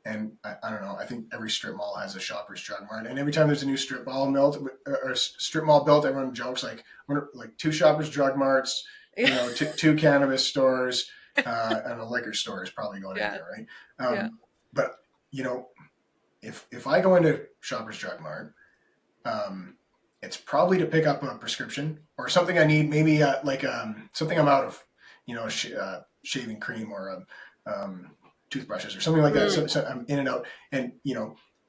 [SPEAKER 1] And I don't know, I think every strip mall has a Shoppers Drug Mart. And every time there's a new strip mall built, everyone jokes like 2 Shoppers Drug Marts, two cannabis stores, and a liquor store is probably going in there, right? But, if I go into Shoppers Drug Mart, it's probably to pick up a prescription or something I need, maybe something I'm out of, shaving cream or toothbrushes or something like that. So I'm in and out. And,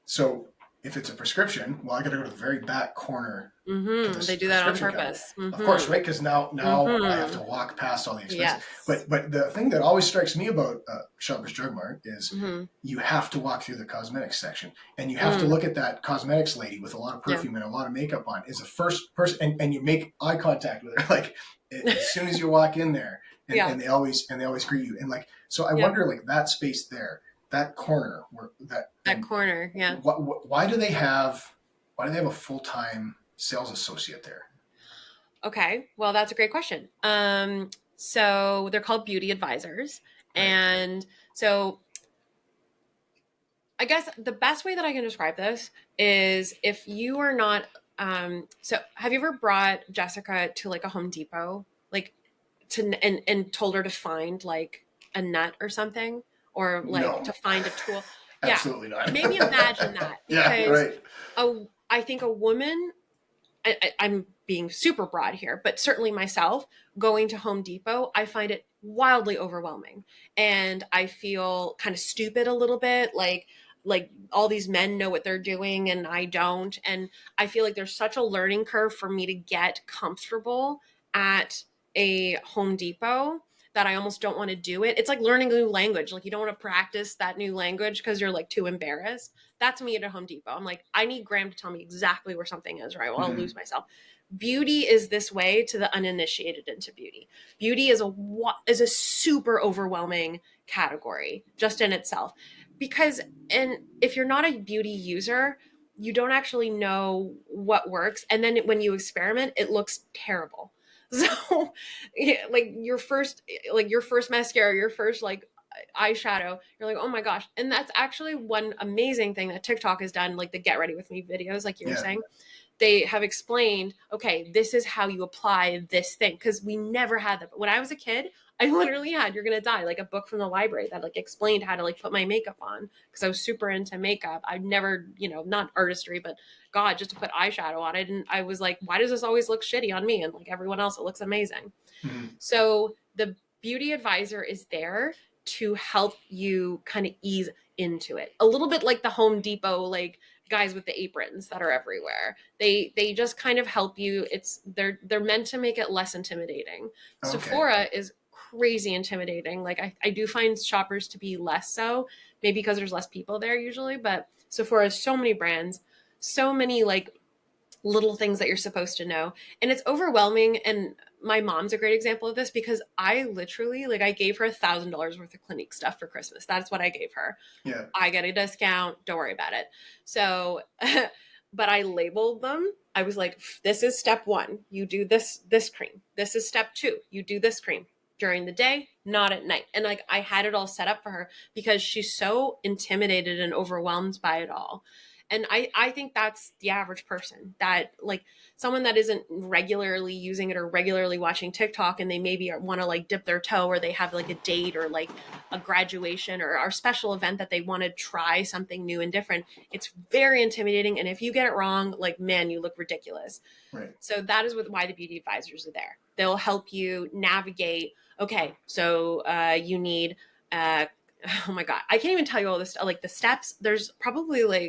[SPEAKER 1] so if it's a prescription, well, I got to go to the very back corner.
[SPEAKER 2] They do that on purpose.
[SPEAKER 1] Of course, right? Because now I have to walk past all the expenses. Yes. But the thing that always strikes me about Shoppers Drug Mart is you have to walk through the cosmetics section and you have to look at that cosmetics lady with a lot of perfume and a lot of makeup on is the first person, and you make eye contact with her like as soon as you walk in there, and they always greet you, and like so. I wonder, like that space there, that corner where that
[SPEAKER 2] corner,
[SPEAKER 1] Why do they have a full-time sales associate there?
[SPEAKER 2] Okay, well, that's a great question. So they're called beauty advisors. Right. And so I guess the best way that I can describe this is if you are not, so have you ever brought Jessica to like a Home Depot, like and told her to find like a nut or something, or like to find a tool?
[SPEAKER 1] Absolutely not.
[SPEAKER 2] Maybe imagine that.
[SPEAKER 1] Right.
[SPEAKER 2] I think a woman, I'm being super broad here, but certainly myself going to Home Depot, I find it wildly overwhelming. And I feel kind of stupid a little bit, like all these men know what they're doing and I don't. And I feel like there's such a learning curve for me to get comfortable at a Home Depot that I almost don't want to do it. It's like learning a new language. Like you don't want to practice that new language because you're like too embarrassed. That's me at a Home Depot. I'm like, I need Graham to tell me exactly where something is, right? Well, I'll lose myself. Beauty is this way to the uninitiated into beauty. Beauty is a super overwhelming category just in itself. Because, and if you're not a beauty user, you don't actually know what works. And then when you experiment, it looks terrible. So like your first mascara, your first like eyeshadow, you're like, oh my gosh. And that's actually one amazing thing that TikTok has done, like the get ready with me videos, like you were saying. They have explained, okay, this is how you apply this thing. Because we never had that. But when I was a kid, I literally had You're Gonna Die, like a book from the library that like explained how to like put my makeup on. Because I was super into makeup. I'd never, not artistry, but God, just to put eyeshadow on it. And I was like, why does this always look shitty on me? And like everyone else, it looks amazing. So the beauty advisor is there to help you kind of ease into it. A little bit like the Home Depot, like guys with the aprons that are everywhere. They just kind of help you. They're meant to make it less intimidating. Okay. Sephora is crazy intimidating. Like I do find shoppers to be less so, maybe because there's less people there usually, but Sephora has so many brands, so many like little things that you're supposed to know. And it's overwhelming. And my mom's a great example of this because I literally, like I gave her $1,000 worth of Clinique stuff for Christmas. That's what I gave her.
[SPEAKER 1] Yeah.
[SPEAKER 2] I get a discount. Don't worry about it. So but I labeled them. I was like, this is step 1. You do this cream. This is step 2. You do this cream during the day, not at night. And like I had it all set up for her because she's so intimidated and overwhelmed by it all. And I think that's the average person, that like someone that isn't regularly using it or regularly watching TikTok, and they maybe want to like dip their toe, or they have like a date or like a graduation or a special event that they want to try something new and different. It's very intimidating. And if you get it wrong, like, man, you look ridiculous.
[SPEAKER 1] Right.
[SPEAKER 2] So that is why the beauty advisors are there. They'll help you navigate. Okay, so you need, oh my God, I can't even tell you all this, like the steps. There's probably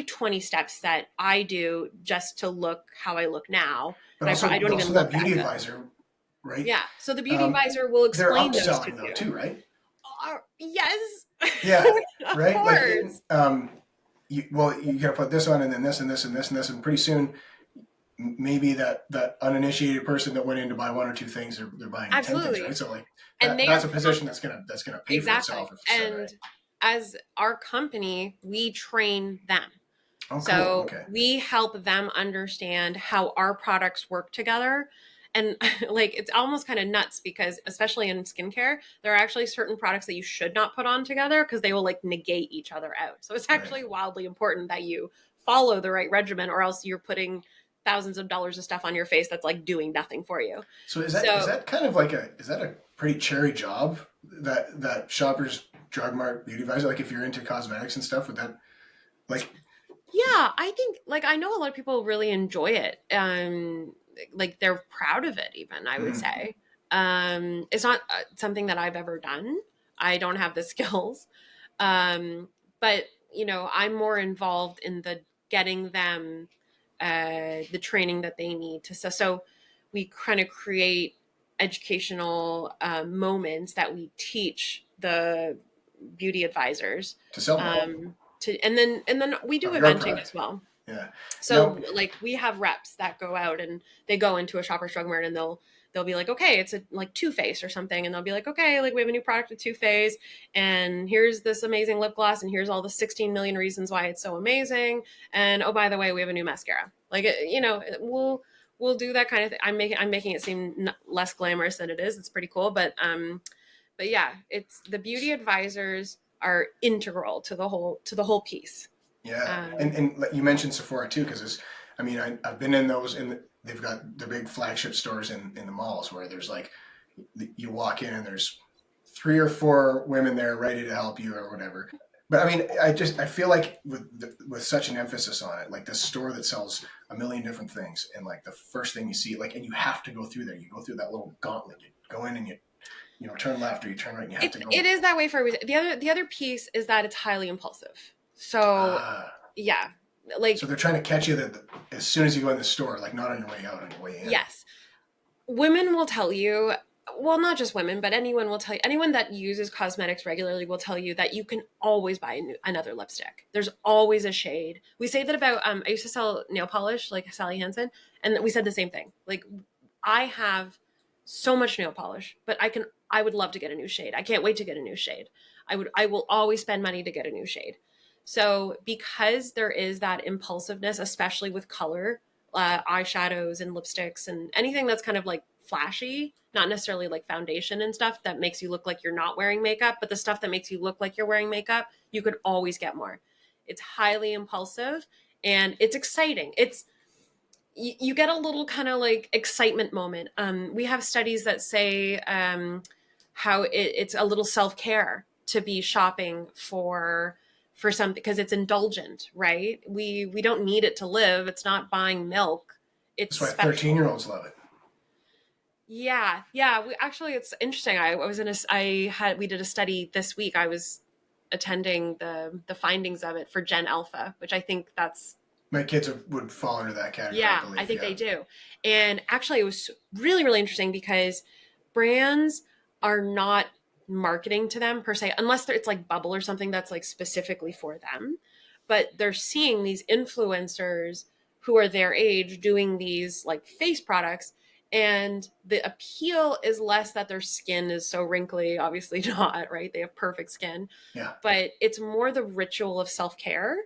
[SPEAKER 2] 20 steps that I do just to look how I look now.
[SPEAKER 1] But
[SPEAKER 2] And
[SPEAKER 1] also,
[SPEAKER 2] I don't even
[SPEAKER 1] that
[SPEAKER 2] look
[SPEAKER 1] beauty
[SPEAKER 2] that
[SPEAKER 1] advisor, right?
[SPEAKER 2] Yeah. So the beauty advisor will
[SPEAKER 1] They're
[SPEAKER 2] explain those to
[SPEAKER 1] upselling though
[SPEAKER 2] you.
[SPEAKER 1] too, right?
[SPEAKER 2] Yes.
[SPEAKER 1] Yeah,
[SPEAKER 2] Of
[SPEAKER 1] right.
[SPEAKER 2] course.
[SPEAKER 1] Like, you got to put this on, and then this, and this, and this, and this, and pretty soon, maybe that uninitiated person that went in to buy 1 or 2 things, they're buying 10 things,
[SPEAKER 2] Absolutely.
[SPEAKER 1] right? So like,
[SPEAKER 2] And
[SPEAKER 1] that's a position that's gonna pay
[SPEAKER 2] exactly.
[SPEAKER 1] for itself. If it's done
[SPEAKER 2] And
[SPEAKER 1] right.
[SPEAKER 2] as our company, we train them.
[SPEAKER 1] Oh, cool.
[SPEAKER 2] So
[SPEAKER 1] Okay.
[SPEAKER 2] we help them understand how our products work together. And like, it's almost kind of nuts because especially in skincare, there are actually certain products that you should not put on together because they will like negate each other out. So it's actually wildly important that you follow the right regimen, or else you're putting thousands of dollars of stuff on your face that's like doing nothing for you.
[SPEAKER 1] So is that kind of like is that a pretty cherry job, that Shoppers Drug Mart beauty advisor? Like if you're into cosmetics and stuff, would that like?
[SPEAKER 2] Yeah, I think like I know a lot of people really enjoy it. Like they're proud of it even, I would say. It's not something that I've ever done. I don't have the skills. But I'm more involved in the getting them the training that they need to. So we kind of create educational moments that we teach the beauty advisors
[SPEAKER 1] To sell them.
[SPEAKER 2] and then we do
[SPEAKER 1] Your
[SPEAKER 2] eventing
[SPEAKER 1] product.
[SPEAKER 2] as well.
[SPEAKER 1] Yeah.
[SPEAKER 2] So like we have reps that go out and they go into a Shoppers Drug Mart and they'll be like, okay, it's a like Too Faced or something, and they'll be like, okay, like we have a new product with Too Faced, and here's this amazing lip gloss, and here's all the 16 million reasons why it's so amazing, and oh, by the way, we have a new mascara. Like we'll do that kind of thing. I'm making it seem less glamorous than it is. It's pretty cool, but yeah, it's the beauty advisors are integral to the whole piece.
[SPEAKER 1] Yeah, and you mentioned Sephora too, because I've been in those, and they've got the big flagship stores in the malls where there's like, you walk in and there's 3 or 4 women there ready to help you or whatever. But I feel like with such an emphasis on it, like this store that sells a million different things, and like the first thing you see, like, and you have to go through there. You go through that little gauntlet. You go in and you turn left or you turn right. And you have to go.
[SPEAKER 2] It is that way for a reason. The other piece is that it's highly impulsive. So yeah, like
[SPEAKER 1] so they're trying to catch you as soon as you go in the store, like not on your way out, on your way in.
[SPEAKER 2] Yes, women will tell you. Well, not just women, but anyone will tell you. Anyone that uses cosmetics regularly will tell you that you can always buy another lipstick. There's always a shade. We say that about. I used to sell nail polish, like Sally Hansen, and we said the same thing. Like, I have so much nail polish, but I would love to get a new shade. I can't wait to get a new shade. I will always spend money to get a new shade. So because there is that impulsiveness, especially with color, eyeshadows and lipsticks and anything that's kind of like flashy, not necessarily like foundation and stuff that makes you look like you're not wearing makeup, but the stuff that makes you look like you're wearing makeup, you could always get more. It's highly impulsive and it's exciting. You get a little kind of like excitement moment. We have studies that say how it's a little self-care to be shopping for something because it's indulgent, right? We don't need it to live. It's not buying milk. It's
[SPEAKER 1] that's why 13-year-olds love it.
[SPEAKER 2] Yeah. We actually, it's interesting. We did a study this week. I was attending the findings of it for Gen Alpha, which I think that's.
[SPEAKER 1] My kids would fall into that category.
[SPEAKER 2] Yeah, I think they do. And actually, it was really, really interesting because brands are not marketing to them per se, unless it's like Bubble or something that's like specifically for them. But they're seeing these influencers who are their age doing these like face products. And the appeal is less that their skin is so wrinkly, obviously not, right? They have perfect skin.
[SPEAKER 1] Yeah.
[SPEAKER 2] But it's more the ritual of self-care.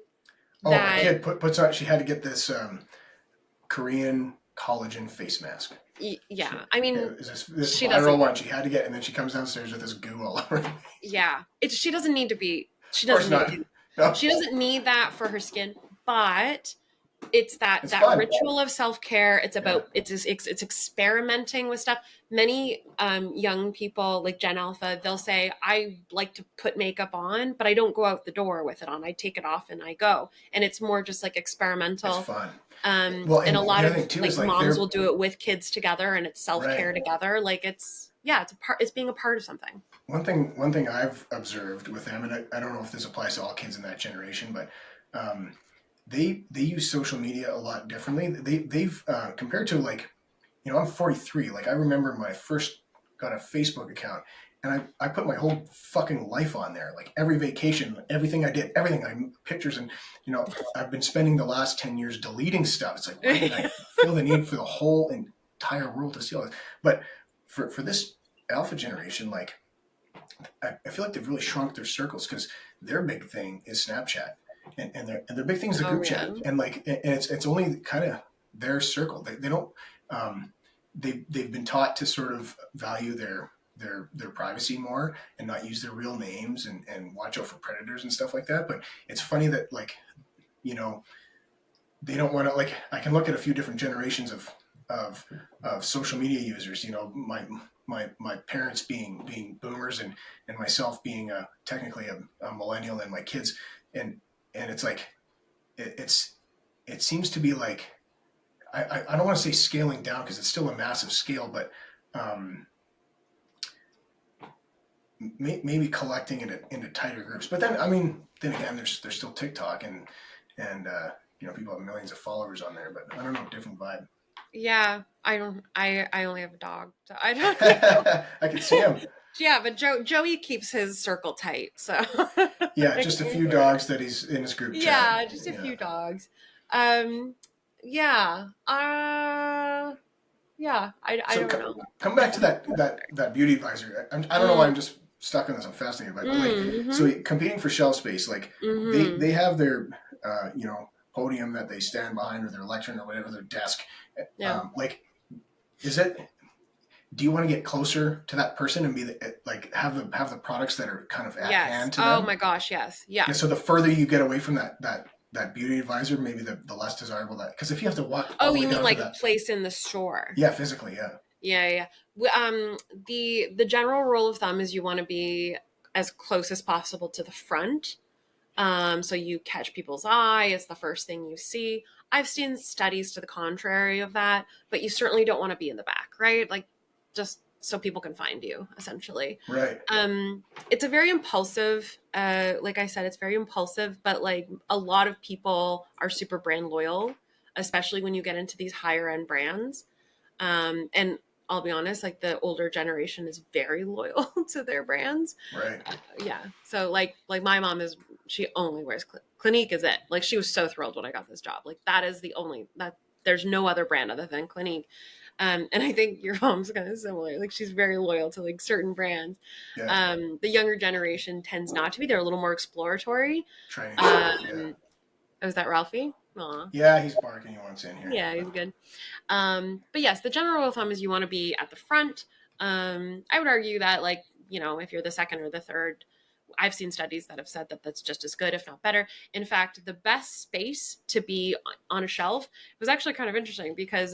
[SPEAKER 1] Oh, my
[SPEAKER 2] that
[SPEAKER 1] kid puts on. She had to get this Korean collagen face mask.
[SPEAKER 2] yeah, I mean,
[SPEAKER 1] Is this
[SPEAKER 2] she
[SPEAKER 1] viral
[SPEAKER 2] doesn't.
[SPEAKER 1] one she had to get, and then she comes downstairs with this goo all over. Of
[SPEAKER 2] Yeah, it's she doesn't need to be. She
[SPEAKER 1] course
[SPEAKER 2] doesn't need
[SPEAKER 1] not.
[SPEAKER 2] to.
[SPEAKER 1] No,
[SPEAKER 2] She doesn't need that for her skin, but it's
[SPEAKER 1] it's
[SPEAKER 2] that
[SPEAKER 1] fun.
[SPEAKER 2] ritual of self-care. It's
[SPEAKER 1] Yeah,
[SPEAKER 2] about it's experimenting with stuff. Many young people like Gen Alpha, they'll say, I like to put makeup on, but I don't go out the door with it on. I take it off and I go, and it's more just like
[SPEAKER 1] it's
[SPEAKER 2] experimental.
[SPEAKER 1] fun. Well,
[SPEAKER 2] And
[SPEAKER 1] and
[SPEAKER 2] a lot
[SPEAKER 1] the other
[SPEAKER 2] of
[SPEAKER 1] thing too
[SPEAKER 2] like
[SPEAKER 1] is like
[SPEAKER 2] moms
[SPEAKER 1] they're
[SPEAKER 2] will do it with kids together, and it's
[SPEAKER 1] right.
[SPEAKER 2] self-care together. Like it's yeah, it's a part. It's being a part of something.
[SPEAKER 1] One thing I've observed with them, and I don't know if this applies to all kids in that generation, but um, they use social media a lot differently. They've compared to like, I'm 43. Like I remember my first got a Facebook account, and I put my whole fucking life on there. Like every vacation, everything I did, everything I pictures, and I've been spending the last 10 years deleting stuff. It's like, why did I feel the need for the whole entire world to see all this? But for this alpha generation, like I feel like they've really shrunk their circles because their big thing is Snapchat, and their big thing is the
[SPEAKER 2] Oh
[SPEAKER 1] group chat,
[SPEAKER 2] yeah.
[SPEAKER 1] and like it's only kind of their circle. They don't they've been taught to sort of value their privacy more and not use their real names and watch out for predators and stuff like that. But it's funny that like you know they don't want to like I can look at a few different generations of of social media users. My parents being boomers and myself being technically a millennial and my kids and it's like it's it seems to be like I don't want to say scaling down because it's still a massive scale, but um, maybe collecting it into tighter groups. But then I mean then again there's still TikTok and people have millions of followers on there, but I don't know, different vibe.
[SPEAKER 2] Yeah, I don't. I only have a dog. So I don't know.
[SPEAKER 1] I could see him.
[SPEAKER 2] Yeah, but Joey keeps his circle tight. So
[SPEAKER 1] Yeah, just a few dogs that he's in his group chat.
[SPEAKER 2] yeah, just a
[SPEAKER 1] Yeah.
[SPEAKER 2] few dogs. Um, yeah. Yeah. I
[SPEAKER 1] So
[SPEAKER 2] don't know.
[SPEAKER 1] come back to that beauty advisor. I don't know why I'm just stuck on this. I'm fascinated by it. But like,
[SPEAKER 2] Mm-hmm.
[SPEAKER 1] so competing for shelf space, like
[SPEAKER 2] Mm-hmm.
[SPEAKER 1] they have their podium that they stand behind or their lectern or whatever their desk.
[SPEAKER 2] Yeah.
[SPEAKER 1] Like, is it? Do you want to get closer to that person and be like have the products that are kind of at
[SPEAKER 2] Yes.
[SPEAKER 1] hand to
[SPEAKER 2] Oh
[SPEAKER 1] them?
[SPEAKER 2] my gosh. Yes. Yeah.
[SPEAKER 1] Yeah. So the further you get away from that beauty advisor, maybe the less desirable that. Because if you have to walk all
[SPEAKER 2] Oh,
[SPEAKER 1] the way
[SPEAKER 2] you mean
[SPEAKER 1] down to
[SPEAKER 2] like a
[SPEAKER 1] that,
[SPEAKER 2] place in the store?
[SPEAKER 1] yeah, physically, yeah,
[SPEAKER 2] Yeah. Yeah. The general rule of thumb is you want to be as close as possible to the front. So you catch people's eye, it's the first thing you see. I've seen studies to the contrary of that, but you certainly don't want to be in the back, right? Like just so people can find you, essentially.
[SPEAKER 1] right,
[SPEAKER 2] It's a very impulsive, like I said, it's very impulsive, but like a lot of people are super brand loyal, especially when you get into these higher end brands. And I'll be honest, like the older generation is very loyal to their brands.
[SPEAKER 1] right.
[SPEAKER 2] Yeah. So like my mom is she only wears Clinique is it. Like she was so thrilled when I got this job. Like that is the only that there's no other brand other than Clinique. And I think your mom's kind of similar. Like she's very loyal to like certain brands.
[SPEAKER 1] Yeah,
[SPEAKER 2] The younger generation tends not to be. They're a little more exploratory.
[SPEAKER 1] training stuff. Yeah,
[SPEAKER 2] Oh, is that Ralphie? Aw.
[SPEAKER 1] yeah. He's barking. He wants in here.
[SPEAKER 2] Yeah, he's good. But yes, the general rule of thumb is you want to be at the front. I would argue that, like, if you're the second or the third, I've seen studies that have said that that's just as good, if not better. In fact, the best space to be on a shelf was actually kind of interesting because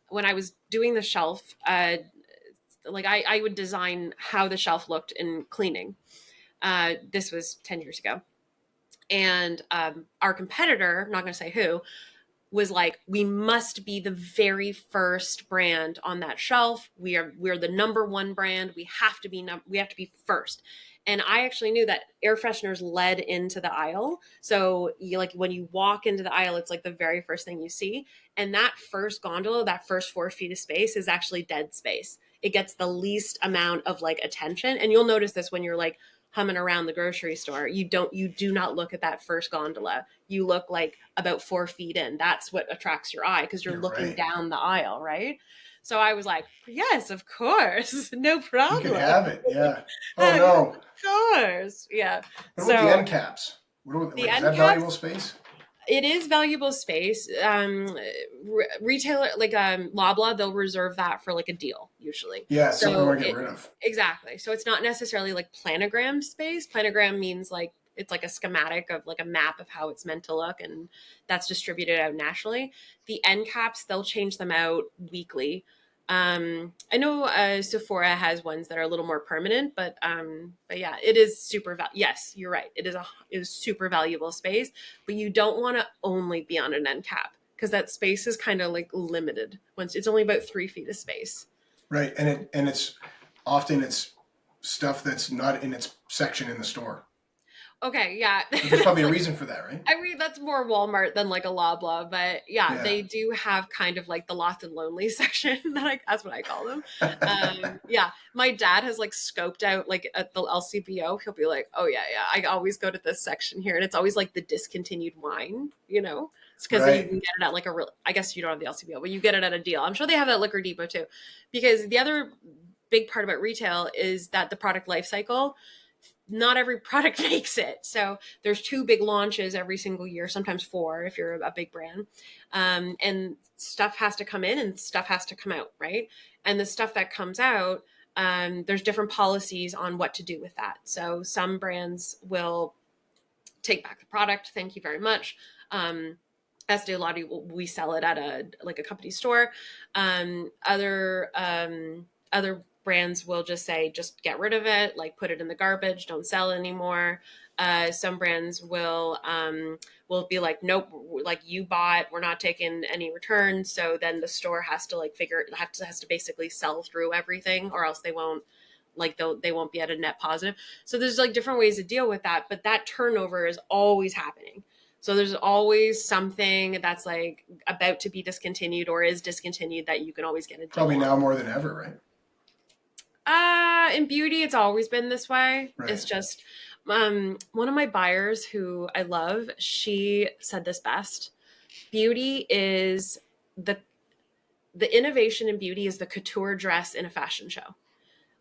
[SPEAKER 2] when I was doing the shelf, like I would design how the shelf looked in cleaning. This was 10 years ago. And our competitor, I'm not going to say who, was like, we must be the very first brand on that shelf. We're the number one brand. We have to be first. And I actually knew that air fresheners led into the aisle. So you like when you walk into the aisle, it's like the very first thing you see. And that first gondola, that first 4 feet of space is actually dead space. It gets the least amount of like attention. And you'll notice this when you're like humming around the grocery store. You do not look at that first gondola. You look like about 4 feet in. That's what attracts your eye because you're
[SPEAKER 1] You're
[SPEAKER 2] looking
[SPEAKER 1] right.
[SPEAKER 2] down the aisle, right? So I was like, yes, of course, no
[SPEAKER 1] You could
[SPEAKER 2] problem.
[SPEAKER 1] have it. Yeah. Oh
[SPEAKER 2] Of
[SPEAKER 1] no.
[SPEAKER 2] course, yeah.
[SPEAKER 1] What about the
[SPEAKER 2] So
[SPEAKER 1] end caps?
[SPEAKER 2] the
[SPEAKER 1] Like, is
[SPEAKER 2] end
[SPEAKER 1] that
[SPEAKER 2] caps,
[SPEAKER 1] valuable space?
[SPEAKER 2] It is valuable space. Retailer like Loblaw, they'll reserve that for like a deal usually.
[SPEAKER 1] Yeah, it's something we
[SPEAKER 2] So
[SPEAKER 1] want to get
[SPEAKER 2] it
[SPEAKER 1] rid of.
[SPEAKER 2] exactly. So it's not necessarily like planogram space. Planogram means like it's like a schematic of like a map of how it's meant to look, and that's distributed out nationally. The end caps, they'll change them out weekly. I know Sephora has ones that are a little more permanent, but yeah, it is yes, you're right. It is super valuable space, but you don't want to only be on an end cap because that space is kind of like limited. Once it's only about 3 feet of space.
[SPEAKER 1] Right, and it's often it's stuff that's not in its section in the store.
[SPEAKER 2] Okay, yeah,
[SPEAKER 1] But there's
[SPEAKER 2] that's
[SPEAKER 1] probably a
[SPEAKER 2] like
[SPEAKER 1] reason for that, right?
[SPEAKER 2] I mean, that's more Walmart than like a Loblaw, but yeah,
[SPEAKER 1] Yeah.
[SPEAKER 2] they do have kind of like the lost and lonely section that's what I call them. Yeah, my dad has like scoped out like at the LCBO. He'll be like, "Oh yeah, yeah, I always go to this section here," and it's always like the discontinued wine, you know, it's because you
[SPEAKER 1] Right.
[SPEAKER 2] can get it at like a real. I guess you don't have the LCBO, but you get it at a deal. I'm sure they have that Liquor Depot too, because the other big part about retail is that the product life cycle, not every product makes it. So there's two big launches every single year, sometimes four if you're a big brand. And stuff has to come in and stuff has to come out, right? And the stuff that comes out, there's different policies on what to do with that. So some brands will take back the product. Thank you very much. Estee Lauder, we sell it at a company store. Other brands will just say, just get rid of it, like put it in the garbage, don't sell it anymore. Some brands will be like, nope, like you bought, we're not taking any returns. So then the store has to like has to basically sell through everything, or else they won't be at a net positive. So there's like different ways to deal with that, but that turnover is always happening. So there's always something that's like about to be discontinued or is discontinued that you can always get a deal
[SPEAKER 1] Probably
[SPEAKER 2] on.
[SPEAKER 1] now more than ever, right?
[SPEAKER 2] In beauty, it's always been this way.
[SPEAKER 1] Right.
[SPEAKER 2] It's just one of my buyers who I love, she said this best. Beauty is the the innovation in beauty is the couture dress in a fashion show.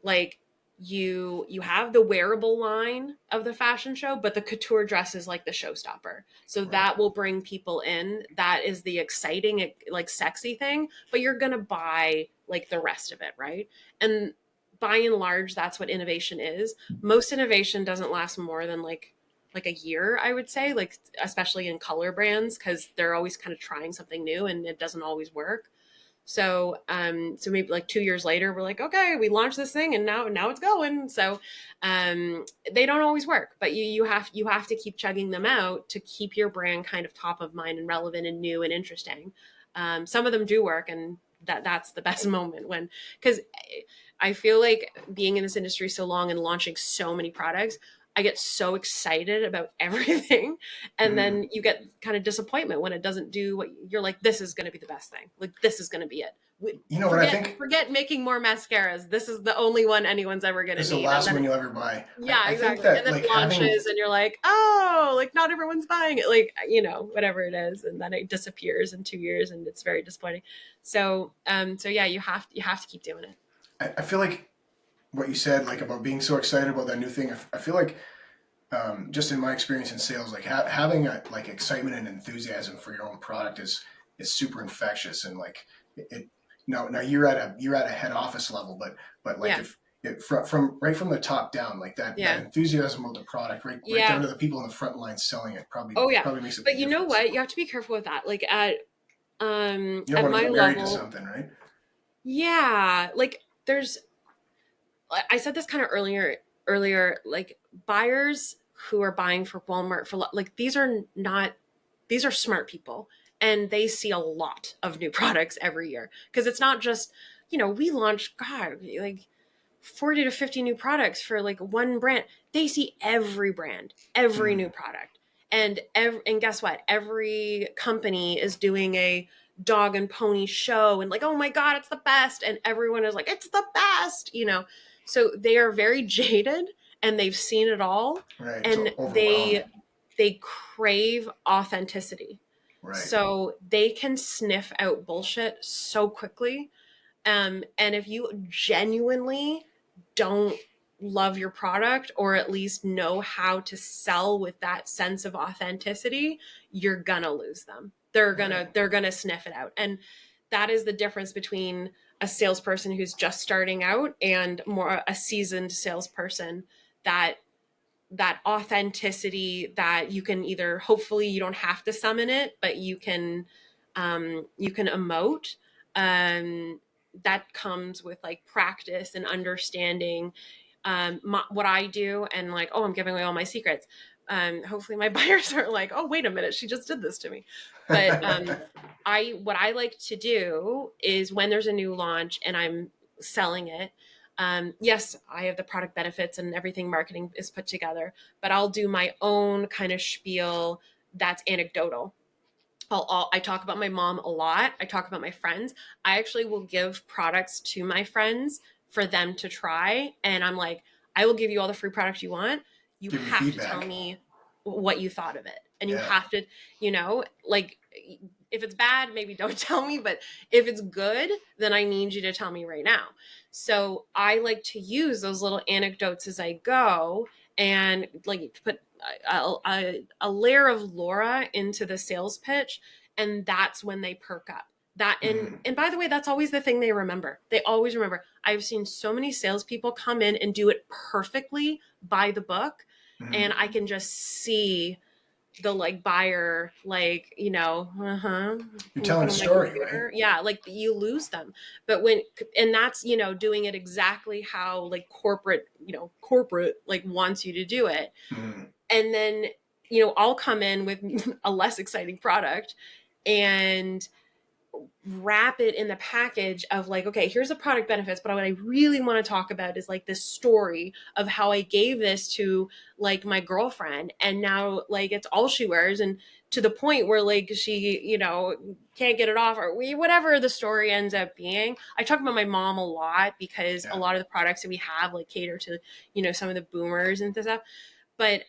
[SPEAKER 2] Like you have the wearable line of the fashion show, but the couture dress is like the showstopper. So
[SPEAKER 1] Right.
[SPEAKER 2] that will bring people in. That is the exciting, like sexy thing, but you're going to buy like the rest of it, right? And by and large, that's what innovation is. Most innovation doesn't last more than like a year, I would say, like especially in color brands, because they're always kind of trying something new and it doesn't always work. So maybe like 2 years later, we're like, okay, we launched this thing and now it's going. So, they don't always work, but you have to keep chugging them out to keep your brand kind of top of mind and relevant and new and interesting. Some of them do work, and that's the best moment when, because I feel like being in this industry so long and launching so many products, I get so excited about everything. And
[SPEAKER 1] Mm.
[SPEAKER 2] then you get kind of disappointment when it doesn't do what you're like, this is going to be the best thing. Like, this is going to be it.
[SPEAKER 1] You know what I
[SPEAKER 2] Forget,
[SPEAKER 1] think?
[SPEAKER 2] forget making more mascaras. This is the only one anyone's ever going
[SPEAKER 1] This
[SPEAKER 2] to
[SPEAKER 1] is the
[SPEAKER 2] need. And
[SPEAKER 1] last
[SPEAKER 2] then
[SPEAKER 1] one you'll ever buy.
[SPEAKER 2] yeah,
[SPEAKER 1] I think
[SPEAKER 2] exactly. And
[SPEAKER 1] that
[SPEAKER 2] then
[SPEAKER 1] like
[SPEAKER 2] it
[SPEAKER 1] having
[SPEAKER 2] launches and you're like, oh, like not everyone's buying it. Like, whatever it is. And then it disappears in 2 years and it's very disappointing. So yeah, you have to keep doing it.
[SPEAKER 1] I feel like what you said like about being so excited about that new thing. I feel like just in my experience in sales, like having a like excitement and enthusiasm for your own product is super infectious, and like it. Now you're at a head office level, but like
[SPEAKER 2] Yeah.
[SPEAKER 1] if it from right from the top down, like that
[SPEAKER 2] Yeah.
[SPEAKER 1] enthusiasm of the product, right down
[SPEAKER 2] Yeah.
[SPEAKER 1] to the people on the front line selling it,
[SPEAKER 2] Oh yeah.
[SPEAKER 1] probably makes a
[SPEAKER 2] But
[SPEAKER 1] big
[SPEAKER 2] you know
[SPEAKER 1] difference.
[SPEAKER 2] what? You have to be careful with that. Like
[SPEAKER 1] You don't
[SPEAKER 2] at
[SPEAKER 1] want to
[SPEAKER 2] my
[SPEAKER 1] get married to
[SPEAKER 2] level,
[SPEAKER 1] something, right?
[SPEAKER 2] yeah, like there's I said this kind of earlier, like buyers who are buying for Walmart like these are smart people, and they see a lot of new products every year, because it's not just, we launch, god, like 40 to 50 new products for like one brand. They see every brand, every new
[SPEAKER 1] Mm.
[SPEAKER 2] product. And guess what? Every company is doing a dog and pony show and like, oh my god, it's the best, and everyone is like, it's the best. So they are very jaded and they've seen it all,
[SPEAKER 1] Right.
[SPEAKER 2] and
[SPEAKER 1] So overwhelmed.
[SPEAKER 2] they crave authenticity.
[SPEAKER 1] Right.
[SPEAKER 2] So they can sniff out bullshit so quickly. And if you genuinely don't love your product or at least know how to sell with that sense of authenticity, you're gonna lose them. They're gonna sniff it out. And that is the difference between a salesperson who's just starting out and more a seasoned salesperson. That authenticity that you can either, hopefully you don't have to summon it, but you can emote. That comes with like practice and understanding what I do, and like, oh, I'm giving away all my secrets. Hopefully my buyers are like, oh, wait a minute, she just did this to me. But what I like to do is when there's a new launch and I'm selling it, yes, I have the product benefits and everything marketing is put together, but I'll do my own kind of spiel that's anecdotal. I talk about my mom a lot. I talk about my friends. I actually will give products to my friends for them to try. And I'm like, I will give you all the free products you want. You
[SPEAKER 1] Give you
[SPEAKER 2] have to
[SPEAKER 1] feedback.
[SPEAKER 2] tell me what you thought of it. And you
[SPEAKER 1] Yeah.
[SPEAKER 2] have to, like, if it's bad, maybe don't tell me. But if it's good, then I need you to tell me right now. So I like to use those little anecdotes as I go and like put a layer of Laura into the sales pitch, and that's when they perk up. That and by the way, that's always the thing they remember. They always remember. I've seen so many salespeople come in and do it perfectly by the book, and I can just see the like buyer, like,
[SPEAKER 1] You're telling
[SPEAKER 2] looking
[SPEAKER 1] a
[SPEAKER 2] on my
[SPEAKER 1] story,
[SPEAKER 2] computer.
[SPEAKER 1] right?
[SPEAKER 2] Yeah, like you lose them. But and that's, doing it exactly how like corporate like wants you to do it. And then, I'll come in with a less exciting product and wrap it in the package of like, okay, here's the product benefits, but what I really want to talk about is like this story of how I gave this to like my girlfriend, and now like it's all she wears, and to the point where like she, can't get it off, or whatever the story ends up being. I talk about my mom a lot because a lot of the products that we have like cater to, some of the boomers and stuff. But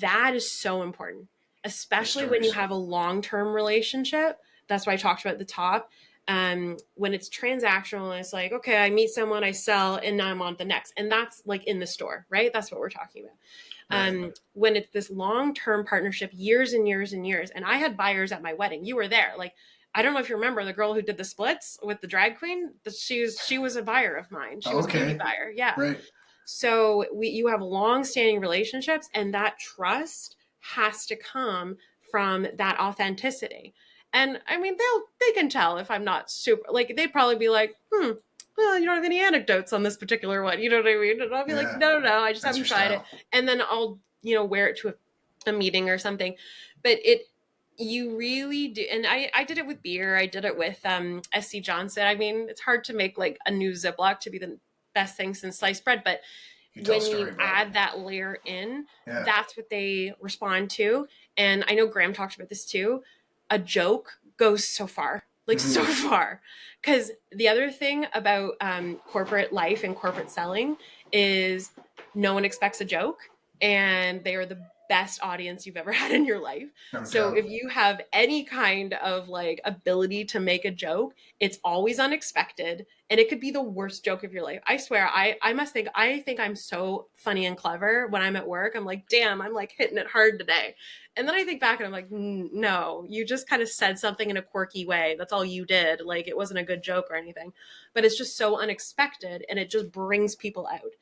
[SPEAKER 2] that is so important, especially when you have a long-term relationship. That's why I talked about at the top. When it's transactional, it's like, okay, I meet someone, I sell, and now I'm on the next. And that's like in the store, right? That's what we're talking about. When it's this long-term partnership, years and years and years. And I had buyers at my wedding. You were there. Like, I don't know if you remember the girl who did the splits with the drag queen. She was a buyer of mine. She was a beauty buyer. Yeah.
[SPEAKER 1] Right.
[SPEAKER 2] So you have long-standing relationships, and that trust has to come from that authenticity. And I mean, they can tell if I'm not super, like, they'd probably be like, well, you don't have any anecdotes on this particular one. You know what I mean? And I'll be like, no, I just haven't tried it. And then I'll, wear it to a meeting or something. But you really do. And I did it with beer. I did it with SC Johnson. I mean, it's hard to make like a new Ziploc to be the best thing since sliced bread, but when you add that layer in, that's what they respond to. And I know Graham talked about this too. A joke goes so far, like so far. Because the other thing about corporate life and corporate selling is no one expects a joke, and they are the best audience you've ever had in your life. So if you have any kind of like ability to make a joke, it's always unexpected, and it could be the worst joke of your life. I swear, I think I'm so funny and clever when I'm at work. I'm like, damn, I'm like hitting it hard today. And then I think back and I'm like, no, you just kind of said something in a quirky way. That's all you did. Like, it wasn't a good joke or anything, but it's just so unexpected, and it just brings people out.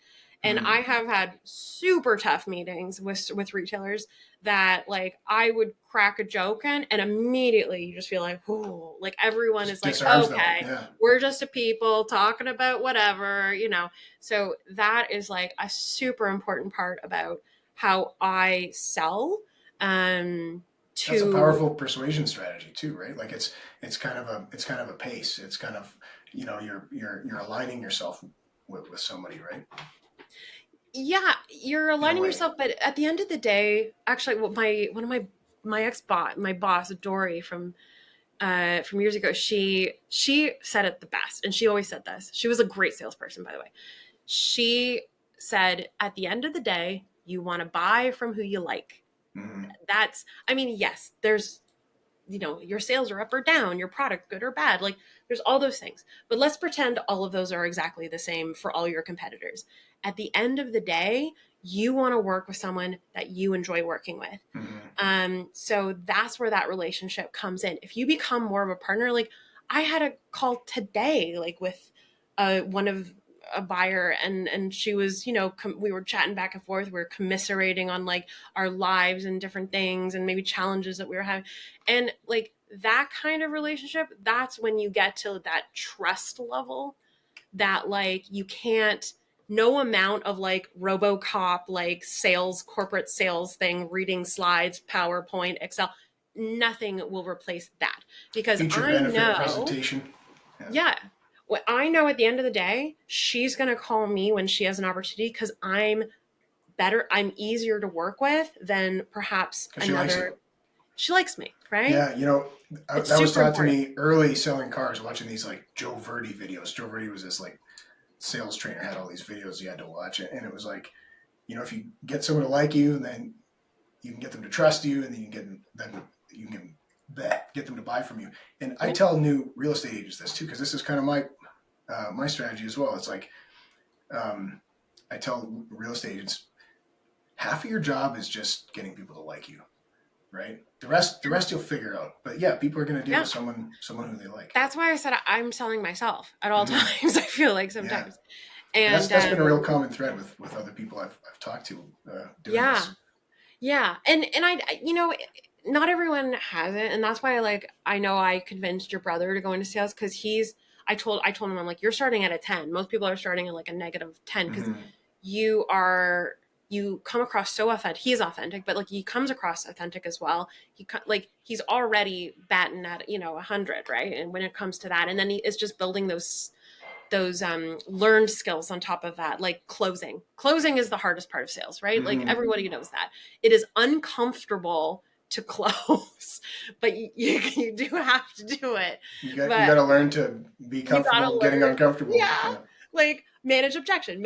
[SPEAKER 2] And I have had super tough meetings with retailers that like I would crack a joke in, and immediately you just feel like, oh, like everyone is like, okay, we're just a people talking about whatever, So that is like a super important part about how I sell.
[SPEAKER 1] That's a powerful persuasion strategy too, right? Like it's kind of a pace. It's kind of, you're aligning yourself with somebody, right?
[SPEAKER 2] Yeah, you're aligning yourself, but at the end of the day, actually, one of my my boss Dory from years ago, she said it the best, and she always said this. She was a great salesperson, by the way. She said, at the end of the day, you want to buy from who you like. I mean, yes, there's, your sales are up or down, your product good or bad. Like, There's all those things. But let's pretend all of those are exactly the same for all your competitors. At the end of the day, you want to work with someone that you enjoy working with. So that's where that relationship comes in. If you become more of a partner, like I had a call today, like with one of a buyer, and she was, we were chatting back and forth. We were commiserating on like our lives and different things and maybe challenges that we were having. And like that kind of relationship, that's when you get to that trust level that like you can't, no amount of like RoboCop, like sales, corporate sales thing, reading slides, PowerPoint, Excel, nothing will replace that. Because
[SPEAKER 1] Feature
[SPEAKER 2] I
[SPEAKER 1] benefit
[SPEAKER 2] know,
[SPEAKER 1] presentation.
[SPEAKER 2] yeah, what I know at the end of the day, she's going to call me when she has an opportunity because I'm better, I'm easier to work with than perhaps
[SPEAKER 1] 'Cause she likes you.
[SPEAKER 2] another. She likes me, right?
[SPEAKER 1] Yeah,
[SPEAKER 2] It's
[SPEAKER 1] that was
[SPEAKER 2] super
[SPEAKER 1] taught to
[SPEAKER 2] important.
[SPEAKER 1] me early selling cars, watching these like Joe Verdi videos. Joe Verdi was this like sales trainer, had all these videos you had to watch it, and it was like, if you get someone to like you, then you can get them to trust you, and then you can get them to buy from you. And I
[SPEAKER 2] Yeah.
[SPEAKER 1] tell new real estate agents this too, because this is kind of my strategy as well. It's like I tell real estate agents, half of your job is just getting people to like you, right? The rest you'll figure out. But yeah, people are going to deal
[SPEAKER 2] Yeah.
[SPEAKER 1] with someone who they like.
[SPEAKER 2] That's why I said I'm selling myself at all times. I feel like sometimes.
[SPEAKER 1] And
[SPEAKER 2] And
[SPEAKER 1] that's been a real common thread with other people I've talked to doing
[SPEAKER 2] yeah,
[SPEAKER 1] this.
[SPEAKER 2] yeah. And not everyone has it. And that's why I know I convinced your brother to go into sales because I told him, I'm like, you're starting at a 10. Most people are starting at like a negative 10 because you come across so authentic. He's authentic, but like he comes across authentic as well. He's already batting at 100, right? And when it comes to that, and then he is just building those learned skills on top of that, like closing is the hardest part of sales, right? Like everybody knows that it is uncomfortable to close, but you do have to do it.
[SPEAKER 1] You
[SPEAKER 2] But
[SPEAKER 1] got to learn to be
[SPEAKER 2] you gotta
[SPEAKER 1] comfortable getting
[SPEAKER 2] learn,
[SPEAKER 1] uncomfortable.
[SPEAKER 2] yeah, like manage objection,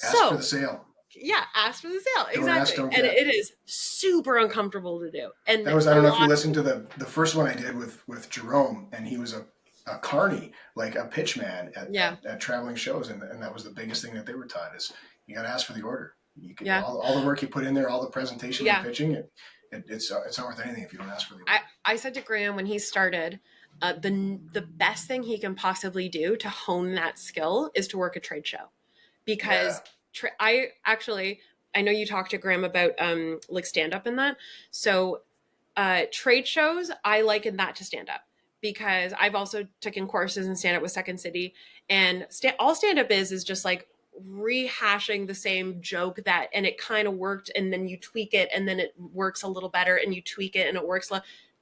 [SPEAKER 1] Ask for the
[SPEAKER 2] so
[SPEAKER 1] sale.
[SPEAKER 2] yeah, ask for the sale,
[SPEAKER 1] Don't ask,
[SPEAKER 2] exactly.
[SPEAKER 1] don't
[SPEAKER 2] And
[SPEAKER 1] get.
[SPEAKER 2] it is super uncomfortable to do, and
[SPEAKER 1] That was, I
[SPEAKER 2] a
[SPEAKER 1] don't know if you
[SPEAKER 2] lot.
[SPEAKER 1] listened to the first one I did with Jerome, and he was a carny, like a pitch man
[SPEAKER 2] Yeah,
[SPEAKER 1] at traveling shows, and that was the biggest thing that they were taught is you got to ask for the order. You can
[SPEAKER 2] yeah,
[SPEAKER 1] all the work you put in there, all the presentation and
[SPEAKER 2] yeah.
[SPEAKER 1] pitching, it's not worth anything if you don't ask for the order.
[SPEAKER 2] I said to Graham when he started, the best thing he can possibly do to hone that skill is to work a trade show,
[SPEAKER 1] Yeah.
[SPEAKER 2] because I know you talked to Graham about like stand up and that. So trade shows, I liken that to stand up because I've also taken courses in stand up with Second City, and all stand up is just like rehashing the same joke and it kind of worked, and then you tweak it and then it works a little better, and you tweak it and it works.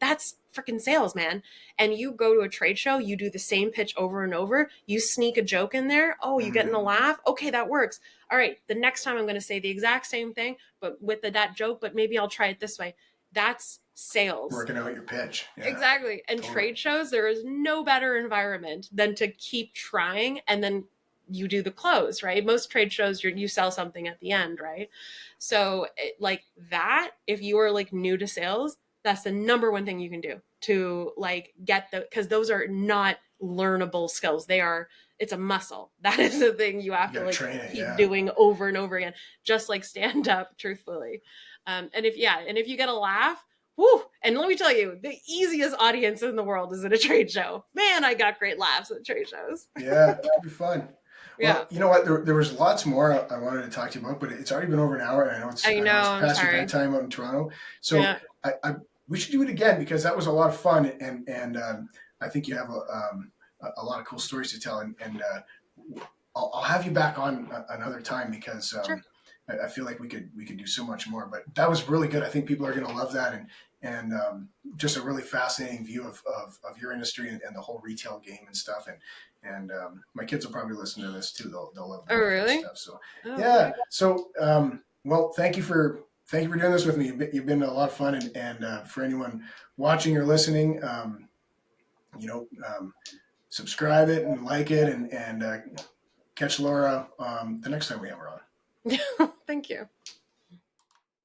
[SPEAKER 2] That's freaking sales, man. And you go to a trade show, you do the same pitch over and over, you sneak a joke in there. Oh, you getting a laugh? Okay, that works. All right, the next time I'm going to say the exact same thing, but with that joke, but maybe I'll try it this way. That's sales.
[SPEAKER 1] Working out your pitch. Yeah,
[SPEAKER 2] exactly. And
[SPEAKER 1] totally.
[SPEAKER 2] trade shows, there is no better environment than to keep trying, and then you do the close, right? Most trade shows, you sell something at the end, right? So like that, if you are like new to sales, that's the number one thing you can do to like get because those are not learnable skills. It's a muscle. That is the thing you have to like keep doing over and over again, just like stand up, truthfully. And if you get a laugh, whoo, and let me tell you, the easiest audience in the world is at a trade show. Man, I got great laughs at trade shows.
[SPEAKER 1] Yeah, it could be fun.
[SPEAKER 2] Yeah.
[SPEAKER 1] Well, you know what? There was lots more I wanted to talk to you about, but it's already been over an hour, and I know it's past your bedtime out in Toronto. So yeah. We should do it again because that was a lot of fun, and I think you have a lot of cool stories to tell, and I'll have you back on another time because
[SPEAKER 2] sure.
[SPEAKER 1] I feel like we could do so much more. But that was really good. I think people are going to love that, and just a really fascinating view of your industry and the whole retail game and stuff. And my kids will probably listen to this too. They'll love
[SPEAKER 2] that really?
[SPEAKER 1] stuff. So yeah. So well, thank you for doing this with me. You've been a lot of fun, and for anyone watching or listening, subscribe it and like it, and catch Laura the next time we have her on.
[SPEAKER 2] Thank you.